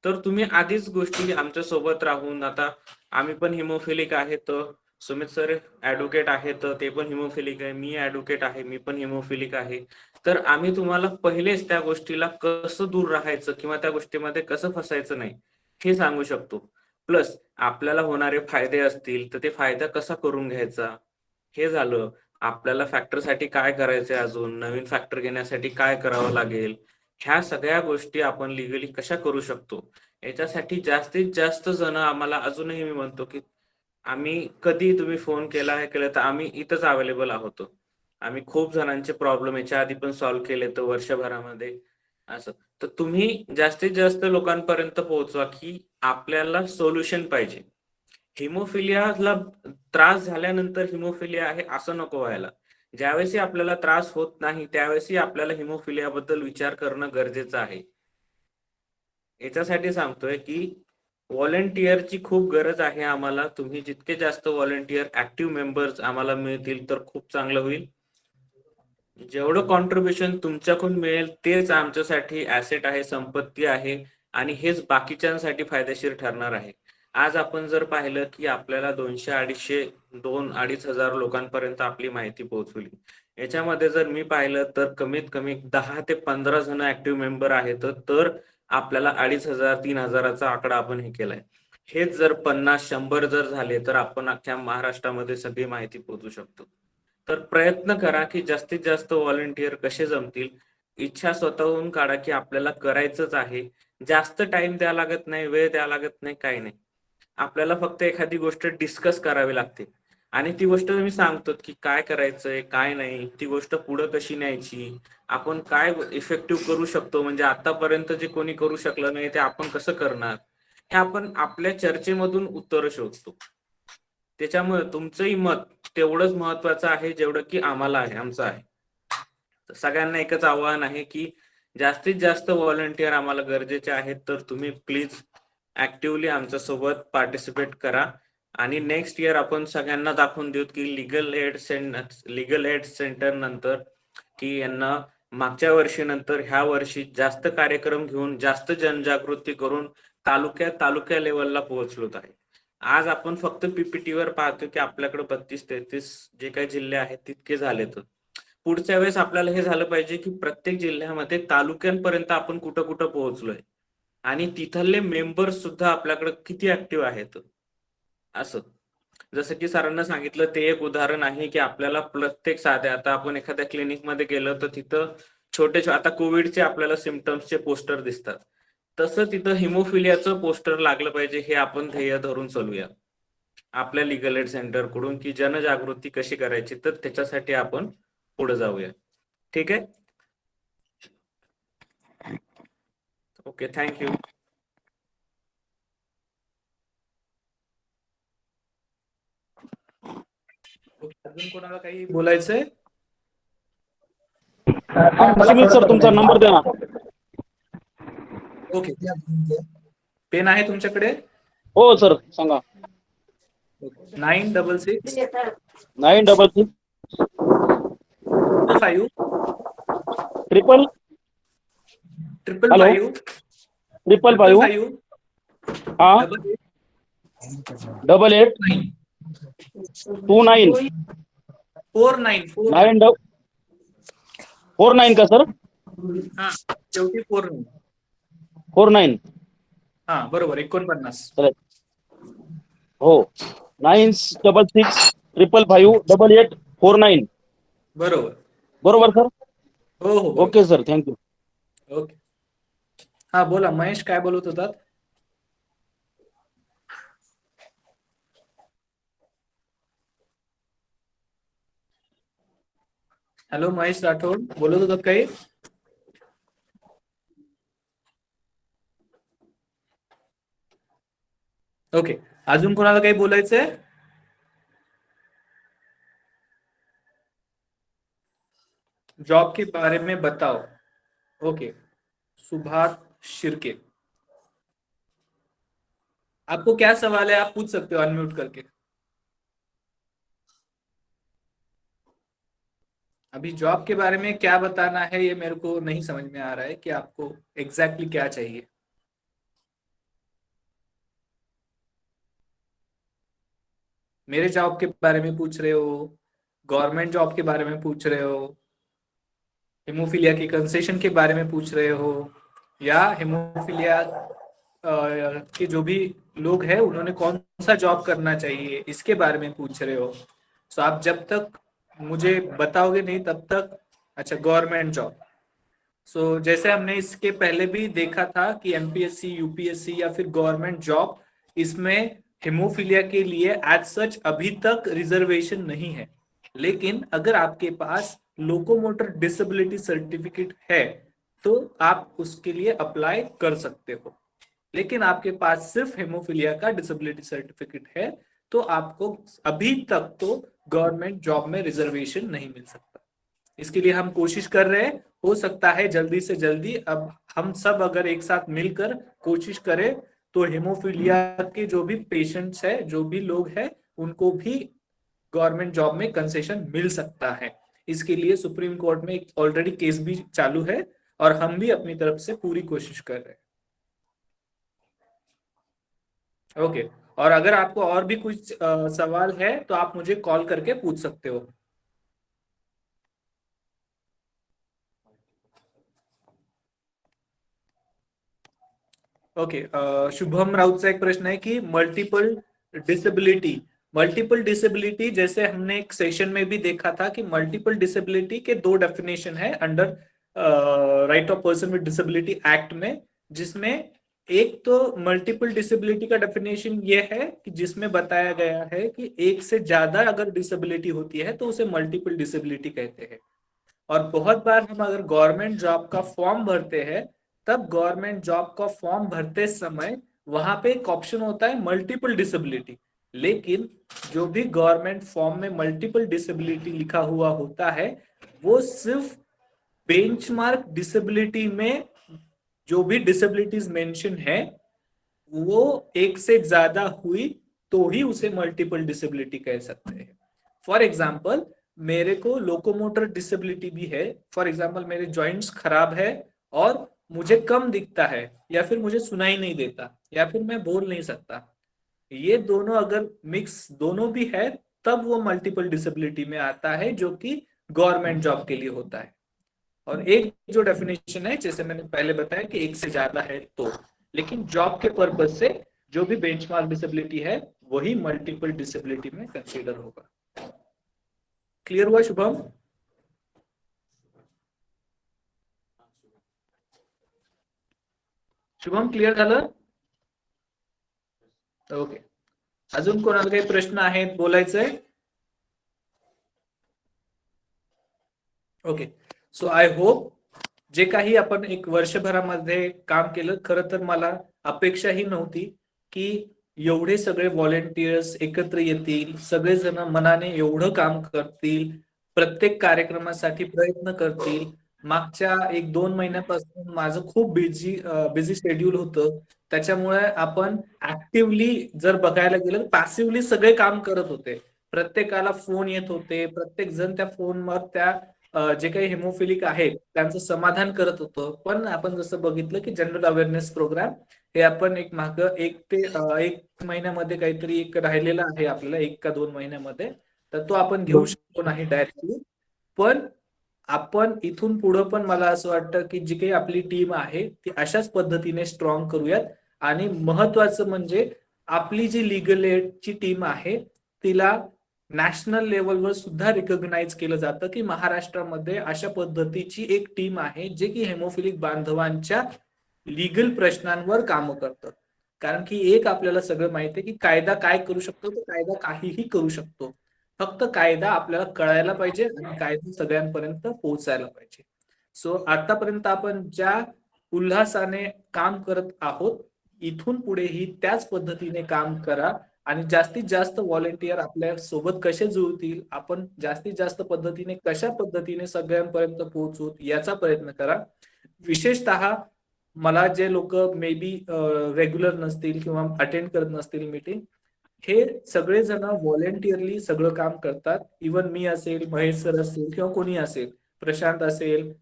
तर तुम्ही आधीच गोष्टी आमच्या सोबत राहून, आता आम्ही पण हिमोफिलिक आहे, तर सुमित सर ऍडव्होकेट आहे, तर ते पण हिमोफिलिक आहे, मी ऍडव्होकेट आहे, मी पण हिमोफिलिक आहे. तर आम्ही तुम्हाला पहिलेच त्या गोष्टीला कसं दूर राहायचं किंवा त्या गोष्टीमध्ये कसं फसायचं नाही हे सांगू शकतो. प्लस आपल्याला होणारे फायदे असतील तर ते फायदा कसा करून घ्यायचा हे झालं. आपल्याला फॅक्टरसाठी काय करायचंय, अजून नवीन फॅक्टर घेण्यासाठी काय करावं लागेल, ह्या सगळ्या गोष्टी आपण लिगली कशा करू शकतो. याच्यासाठी जास्तीत जास्त जण आम्हाला, अजूनही मी म्हणतो की आम्ही कधी तुम्ही फोन केला हे केलं तर आम्ही इथंच अवेलेबल आहोत. आम्ही खूप जणांचे प्रॉब्लेम याच्या आधी पण सॉल्व्ह केले तर वर्षभरामध्ये असं. तर तुम्ही जास्तीत जास्त लोकांपर्यंत पोहोचवा की आपल्याला सोल्युशन पाहिजे. हिमोफिलियाला त्रास झाल्यानंतर हिमोफिलिया आहे असं नको व्हायला. ज्यावेळेस आपल्याला त्रास होत नाही त्यावेळेस आपल्याला हिमोफिलिया बद्दल विचार करणं गरजेचं आहे. याच्यासाठी सांगतोय की व्हॉलेंटिअरची खूप गरज आहे आम्हाला. तुम्ही जितके जास्त व्हॉलेंटिअर ऍक्टिव्ह मेंबर्स आम्हाला मिळतील तर खूप चांगलं होईल. जेवढं कॉन्ट्रीब्युशन तुमच्याकडून मिळेल तेच आमच्यासाठी ऍसेट आहे, संपत्ती आहे, आणि हेच बाकीच्यांसाठी फायदेशीर ठरणार आहे. आज आपण जर पाहिलं की आपल्याला 200-250 हजार लोकांपर्यंत आपली माहिती पोहोचवली. याच्यामध्ये जर मी पाहिलं तर कमीत कमी 10 ते 15 जण ऍक्टिव्ह मेंबर आहेत, तर आपल्याला 2,500-3,000चा आकडा आपण हे केलाय. हेच जर 50-100 जर झाले तर आपण अख्ख्या महाराष्ट्रामध्ये सगळी माहिती पोहोचू शकतो. तर प्रयत्न करा की जास्तीत जास्त व्हॉलेंटिअर कसे जमतील. इच्छा स्वतःहून काढा की आपल्याला करायचंच आहे. जास्त टाइम द्यावा लागत नाही, वेळ द्यावा लागत नाही, काही नाही. आपल्याला फक्त एखादी गोष्ट डिस्कस करावी लागते आणि ती गोष्ट मी सांगतो की काय करायचंय काय नाही, ती गोष्ट पुढे कशी न्यायची, आपण काय इफेक्टिव्ह करू शकतो, म्हणजे आतापर्यंत जे कोणी करू शकलं नाही ते आपण कसं करणार, हे आपण आपल्या चर्चेमधून उत्तर शोधतो. त्याच्यामुळे तुमचंही मत तेवढंच महत्वाचं आहे जेवढं की आम्हाला आहे, आमचं आहे. सगळ्यांना एकच आव्हान आहे की जास्तीत जास्त व्हॉलंटियर आम्हाला गरजेचे आहेत. तर तुम्ही प्लीज ऍक्टिव्हली आमच्या सोबत पार्टिसिपेट करा आणि नेक्स्ट इयर आपण सगळ्यांना दाखवून देऊ की लिगल एड सेंटर नंतर की यांना मागच्या वर्षी नंतर ह्या वर्षी जास्त कार्यक्रम घेऊन जास्त जनजागृती करून तालुक्या लेवलला पोहोचलोत आहे. आज आपण फक्त पीपीटीवर पाहतो की आपल्याकडे 32-33 जे काही जिल्हे आहेत तितके झालेत. पुढच्या वेळेस आपल्याला हे झालं पाहिजे की प्रत्येक जिल्ह्यामध्ये तालुक्यांपर्यंत आपण कुठं कुठं पोहोचलोय आणि तिथले मेंबर्स सुद्धा आपल्याकडे किती ऍक्टिव्ह आहेत. असं जसं की सरांना सांगितलं ते एक उदाहरण आहे की आपल्याला प्रत्येक साध्या, आता आपण एखाद्या क्लिनिकमध्ये गेलं तर तिथं छोटे आता कोविडचे आपल्याला सिमटम्सचे पोस्टर दिसतात, तसं तिथं हिमोफिलियाचं पोस्टर लागलं पाहिजे. हे आपण ध्येय धरून चालूया आपल्या लिगल एड सेंटर कडून की जनजागृती कशी करायची, तर त्याच्यासाठी आपण पुढे जाऊया. ठीक आहे, ओके, थँक्यू. अजून कोणाला काही बोलायचंय? सुमित सर तुमचा नंबर द्या ना. ओके, पेन आहे तुमच्याकडे? हो सर सांगा. 966 966 5 triple triple hello 5 triple triple 5 5 हा 88 29 49 9 49 का सर? हा, शेवटी 49. 49 हा बरोबर, 49. हो 966 555 8849 बरोबर बरोबर सर. हो हो ओके सर थँक्यू. ओके. हा बोला महेश, काय बोलत होतात? हॅलो महेश राठोड, बोलत होतात काही? ओके, अजून कोणाला काही बोलायचंय? जॉब के बारे में बताओ. ओके, सुभाष शिर्के. आपको क्या सवाल है, आप पूछ सकते हो अनम्यूट करके। अभी जॉब के बारे में क्या बताना है ये मेरे को नहीं समझ में आ रहा है कि आपको एग्जैक्टली क्या चाहिए। मेरे जॉब के बारे में पूछ रहे हो, गवर्नमेंट जॉब के बारे में पूछ रहे हो, हेमोफीलिया की कंसेशन के बारे में पूछ रहे हो, या हेमोफीलिया के जो भी लोग हैं उन्होंने कौन सा जॉब करना चाहिए इसके बारे में पूछ रहे हो। सो आप जब तक मुझे बताओगे नहीं तब तक। अच्छा, गवर्नमेंट जॉब। सो जैसे हमने इसके पहले भी देखा था कि एमपीएससी, यूपीएससी या फिर गवर्नमेंट जॉब, इसमें हेमोफीलिया के लिए एज सच अभी तक रिजर्वेशन नहीं है। लेकिन अगर आपके पास लोकोमोटर डिसेबिलिटी सर्टिफिकेट है तो आप उसके लिए अप्लाई कर सकते हो। लेकिन आपके पास सिर्फ हेमोफीलिया का डिसेबिलिटी सर्टिफिकेट है तो आपको अभी तक तो गवर्नमेंट जॉब में रिजर्वेशन नहीं मिल सकता। इसके लिए हम कोशिश कर रहे हैं, हो सकता है जल्दी से जल्दी अब हम सब अगर एक साथ मिलकर कोशिश करें तो हेमोफीलिया के जो भी पेशेंट्स है, जो भी लोग हैं, उनको भी गवर्नमेंट जॉब में कंसेशन मिल सकता है। इसके लिए सुप्रीम कोर्ट में एक ऑलरेडी केस भी चालू है और हम भी अपनी तरफ से पूरी कोशिश कर रहे हैं। ओके, और अगर आपको और भी कुछ सवाल है तो आप मुझे कॉल करके पूछ सकते हो। ओके, शुभम राउतचा एक प्रश्न है कि मल्टीपल डिसेबिलिटी जैसे हमने एक सेशन में भी देखा था कि मल्टीपल डिसेबिलिटी के दो डेफिनेशन है अंडर राइट ऑफ पर्सन विद डिसेबिलिटी एक्ट में, जिसमें एक तो मल्टीपल डिसेबिलिटी का डेफिनेशन ये है कि जिसमें बताया गया है कि एक से ज्यादा अगर डिसेबिलिटी होती है तो उसे मल्टीपल डिसेबिलिटी कहते हैं। और बहुत बार हम अगर गवर्नमेंट जॉब का फॉर्म भरते हैं तब गवर्नमेंट जॉब का फॉर्म भरते समय वहां पे एक ऑप्शन होता है मल्टीपल डिसेबिलिटी। लेकिन जो भी गवर्नमेंट फॉर्म में मल्टीपल डिसेबिलिटी लिखा हुआ होता है वो सिर्फ बेंचमार्क डिसेबिलिटी में जो भी डिसेबिलिटीज मेंशन है वो एक से ज्यादा हुई तो ही उसे मल्टीपल डिसेबिलिटी कह सकते हैं। फॉर एग्जाम्पल, मेरे को लोकोमोटर डिसेबिलिटी भी है। फॉर एग्जाम्पल, मेरे जॉइंट्स खराब है और मुझे कम दिखता है, या फिर मुझे सुनाई नहीं देता, या फिर मैं बोल नहीं सकता। ये दोनों अगर मिक्स दोनों भी है तब वो मल्टीपल डिसेबिलिटी में आता है, जो कि गवर्नमेंट जॉब के लिए होता है। और एक जो डेफिनेशन है जैसे मैंने पहले बताया कि एक से ज्यादा है तो, लेकिन जॉब के पर्पज से जो भी बेंचमार्क डिसेबिलिटी है वही मल्टीपल डिसेबिलिटी में कंसीडर होगा। क्लियर हुआ शुभम? शुभम क्लियर झालं? ओके, अजून कोणाला काही प्रश्न आहेत, बोलायचंय? ओके, सो आय होप जे काही आपण एक वर्षभरामध्ये काम केलं, खरं तर मला अपेक्षा ही नव्हती की एवढे सगळे व्हॉलेंटियर्स एकत्र येतील, सगळेजण मनाने एवढं काम करतील, प्रत्येक कार्यक्रमासाठी प्रयत्न करतील। मागच्या 1-2 महिन्यापासून माझं खूप बिझी शेड्यूल होतं, त्याच्यामुळे आपण ऍक्टिव्हली जर बघायला गेलं पॅसिव्हली सगळे काम करत होते। प्रत्येकाला फोन येत होते, प्रत्येक जण त्या फोनवर त्या जे काही हेमोफिलिक आहेत त्यांचं समाधान करत होतं। पण आपण जसं बघितलं की जनरल अवेअरनेस प्रोग्राम हे आपण एक महिन्यामध्ये काहीतरी एक राहिलेला आहे आपल्याला, 1 का 2 महिन्यामध्ये, तर तो आपण घेऊ शकतो नाही डायरेक्टली। पण आपण इथून पुढे पण मला असं वाटतं की जी काही आपली टीम आहे ती अशाच पद्धतीने स्ट्रॉंग करूयात। आणि महत्वाचं म्हणजे आपली जी लीगल एडची टीम आहे तिला नॅशनल लेवलवर सुद्धा रिकॉग्नाइज केलं जातं की महाराष्ट्रामध्ये अशा पद्धतीची एक टीम आहे जे की हेमोफिलिक बांधवांच्या लीगल प्रश्नांवर काम करतं। कारण की एक आपल्याला सगळं माहिती आहे की कायदा काय करू शकतो, तर कायदा काहीही करू शकतो। फक्त कायदा आपल्याला कळायला पाहिजे आणि कायदा सगळ्यांपर्यंत पोहोचायला पाहिजे। सो आतापर्यंत आपण ज्या उल्हासाने काम करत आहोत इथून पुढेही त्याच पद्धतीने काम करा आणि जास्तीत जास्त व्हॉलेंटियर आपल्या सोबत कसे जुळतील, आपण जास्तीत जास्त पद्धतीने कशा पद्धतीने सगळ्यांपर्यंत पोहोचू याचा प्रयत्न करा। विशेषतः मला जे लोक मे बी रेग्युलर नसतील किंवा अटेंड करत नसतील मीटिंग, हे सगळे जण व्हॉलेंटिअरली सगळं काम करतात. इवन मी असेल, महेश सर असतील किंवा कोणी असेल, प्रशांत असेल,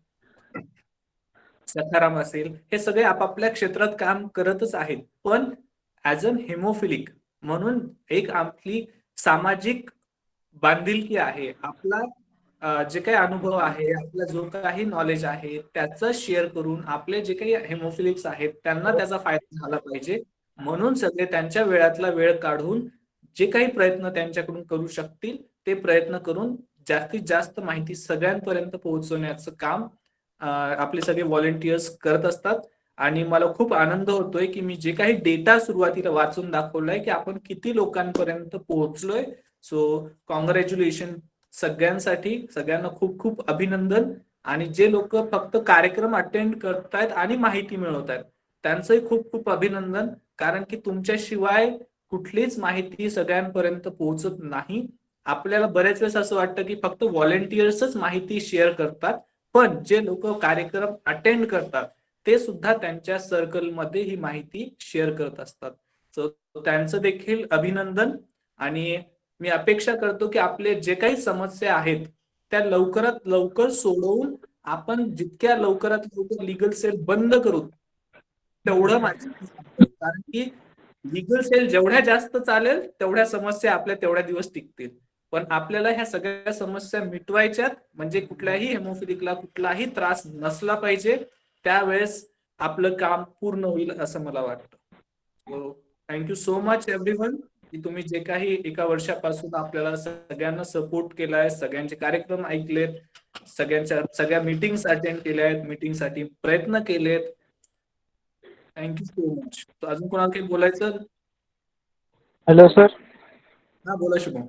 सखाराम असेल, हे सगळे आपापल्या क्षेत्रात काम करतच आहेत. पण ऍज अन हेमोफिलिक म्हणून एक आपली सामाजिक बांधिलकी आहे. आपला जे काही अनुभव आहे, आपला जो काही नॉलेज आहे, त्याचं शेअर करून आपले जे काही हेमोफिलिक्स आहेत त्यांना त्याचा फायदा झाला पाहिजे. म्हणून सगळे त्यांच्या वेळातला वेळ काढून जे काही प्रयत्न त्यांच्याकडून करू शकतील ते प्रयत्न करून जास्तीत जास्त माहिती सगळ्यांपर्यंत पोहोचवण्याचं काम आपले सगळे व्हॉलेंटियर्स करत असतात. आणि मला खूप आनंद होतोय की मी जे काही डेटा सुरुवातीला वाचून दाखवलाय की आपण किती लोकांपर्यंत पोहोचलोय. सो कॉंग्रॅच्युलेशन सगळ्यांसाठी, सगळ्यांना खूप खूप अभिनंदन. आणि जे लोक फक्त कार्यक्रम अटेंड करतायत आणि माहिती मिळवतायत त्यांचंही खूप खूप अभिनंदन, कारण की तुमच्याशिवाय कुठलीच माहिती सगळ्यांपर्यंत पोहोचत नाही. आपल्याला बऱ्याच वेळेस असं वाटतं की फक्त व्हॉलेंटियर्सच माहिती शेअर करतात, पण जे लोक कार्यक्रम अटेंड करतात ते सुद्धा त्यांच्या सर्कलमध्ये ही माहिती शेअर करत असतात. सो त्यांचं देखील अभिनंदन. आणि मी अपेक्षा करतो की आपले जे काही समस्या आहेत त्या लवकरात लवकर सोडवून आपण जितक्या लवकरात लवकर लीगल सेल बंद करू तेवढं माझं, कारण की लीगल सेल जेवढ्या जास्त चालेल तेवढ्या समस्या आपल्या तेवढ्या दिवस टिकतील. पण आपल्याला ह्या सगळ्या समस्या मिटवायच्यात, म्हणजे कुठल्याही हेमोफिलिकला कुठलाही त्रास नसला पाहिजे. त्यावेळेस आपलं काम पूर्ण होईल असं मला वाटतं. थँक्यू सो मच एव्हरीवन की तुम्ही जे काही एका वर्षापासून आपल्याला सगळ्यांना सपोर्ट केलाय, सगळ्यांचे कार्यक्रम ऐकलेत, सगळ्या मीटिंग्स अटेंड केल्या आहेत, मीटिंगसाठी प्रयत्न केलेत. Thank you so much. अजून कोणाला काही बोलायचं? Hello sir. हा बोला शुभम.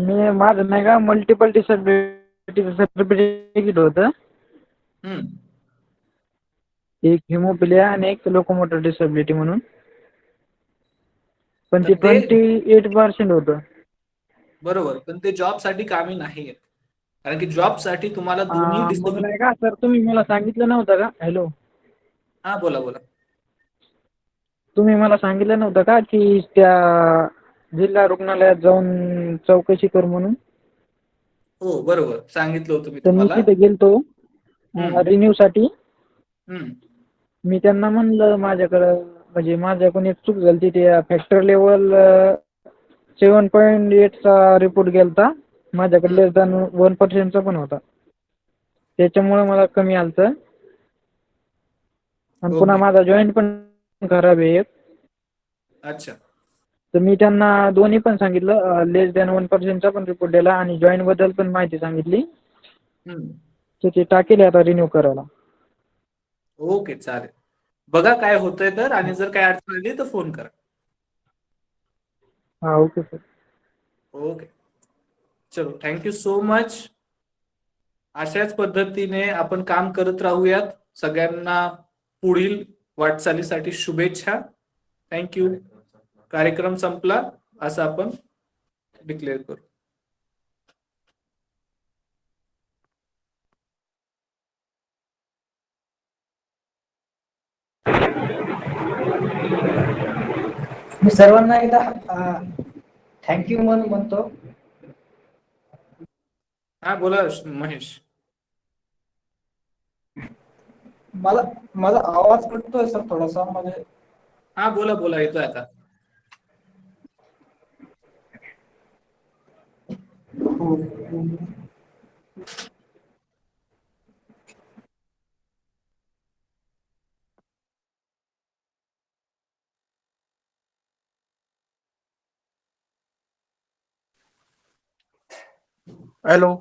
मी माझं नाही का मल्टिपल डिसॅबिलिटीचं सर्टिफिकेट होतं. एक हिमोफिलिया आणि एक लोकोमोटर डिसॅबिलिटी म्हणून. पण ते तर ते 28% होतं. बरोबर, पण ते जॉब साठी कामी नाही आहेत, कारण की जॉब साठी तुम्हाला दोन्ही मग डिसेबिलिटी. नाही का सर, तुम्ही मला सांगितलं नव्हतं का? हॅलो, हा बोला बोला. तुम्ही मला सांगितलं नव्हतं का की त्या जिल्हा रुग्णालयात जाऊन चौकशी कर म्हणून? हो बरोबर, सांगितलं होतं मी तर मी तुम्हाला. तिथे गेलतो रिन्यूसाठी. हम्म. मी त्यांना म्हणलं माझ्याकडं म्हणजे माझ्याकडून एक चूक झाली, ते फॅक्टर लेवल 7.8चा रिपोर्ट गेलता. माझ्याकडे लेस दॅन 1%चा पण होता. त्याच्यामुळे मला कमी आलतं. आणि पुन्हा ओके. माझा जॉईंट पण खराब आहे एक. अच्छा. तर मी त्यांना दोन्ही पण सांगितलं, लेस दॅन 1%चा पण रिपोर्ट दिला आणि जॉईंट बद्दल पण माहिती सांगितली. तर ते टाकेल आता रिन्यू करायला. ओके चालेल. बघा काय होतंय तर, आणि जर काय अडचण आली तर फोन करा. हा ओके सर. ओके चलो, थँक्यू सो मच. अशाच पद्धतीने आपण काम करत राहूयात. सगळ्यांना पुढील वाटचालीसाठी शुभेच्छा. थँक्यू. कार्यक्रम संपला असं आपण डिक्लेअर करू. मी सर्वांना एकदा थँक्यू म्हणतो. हा बोला महेश. माझा आवाज कटतोय सर थोडासा. म्हणजे हा बोला बोला, येतोय आता. हॅलो.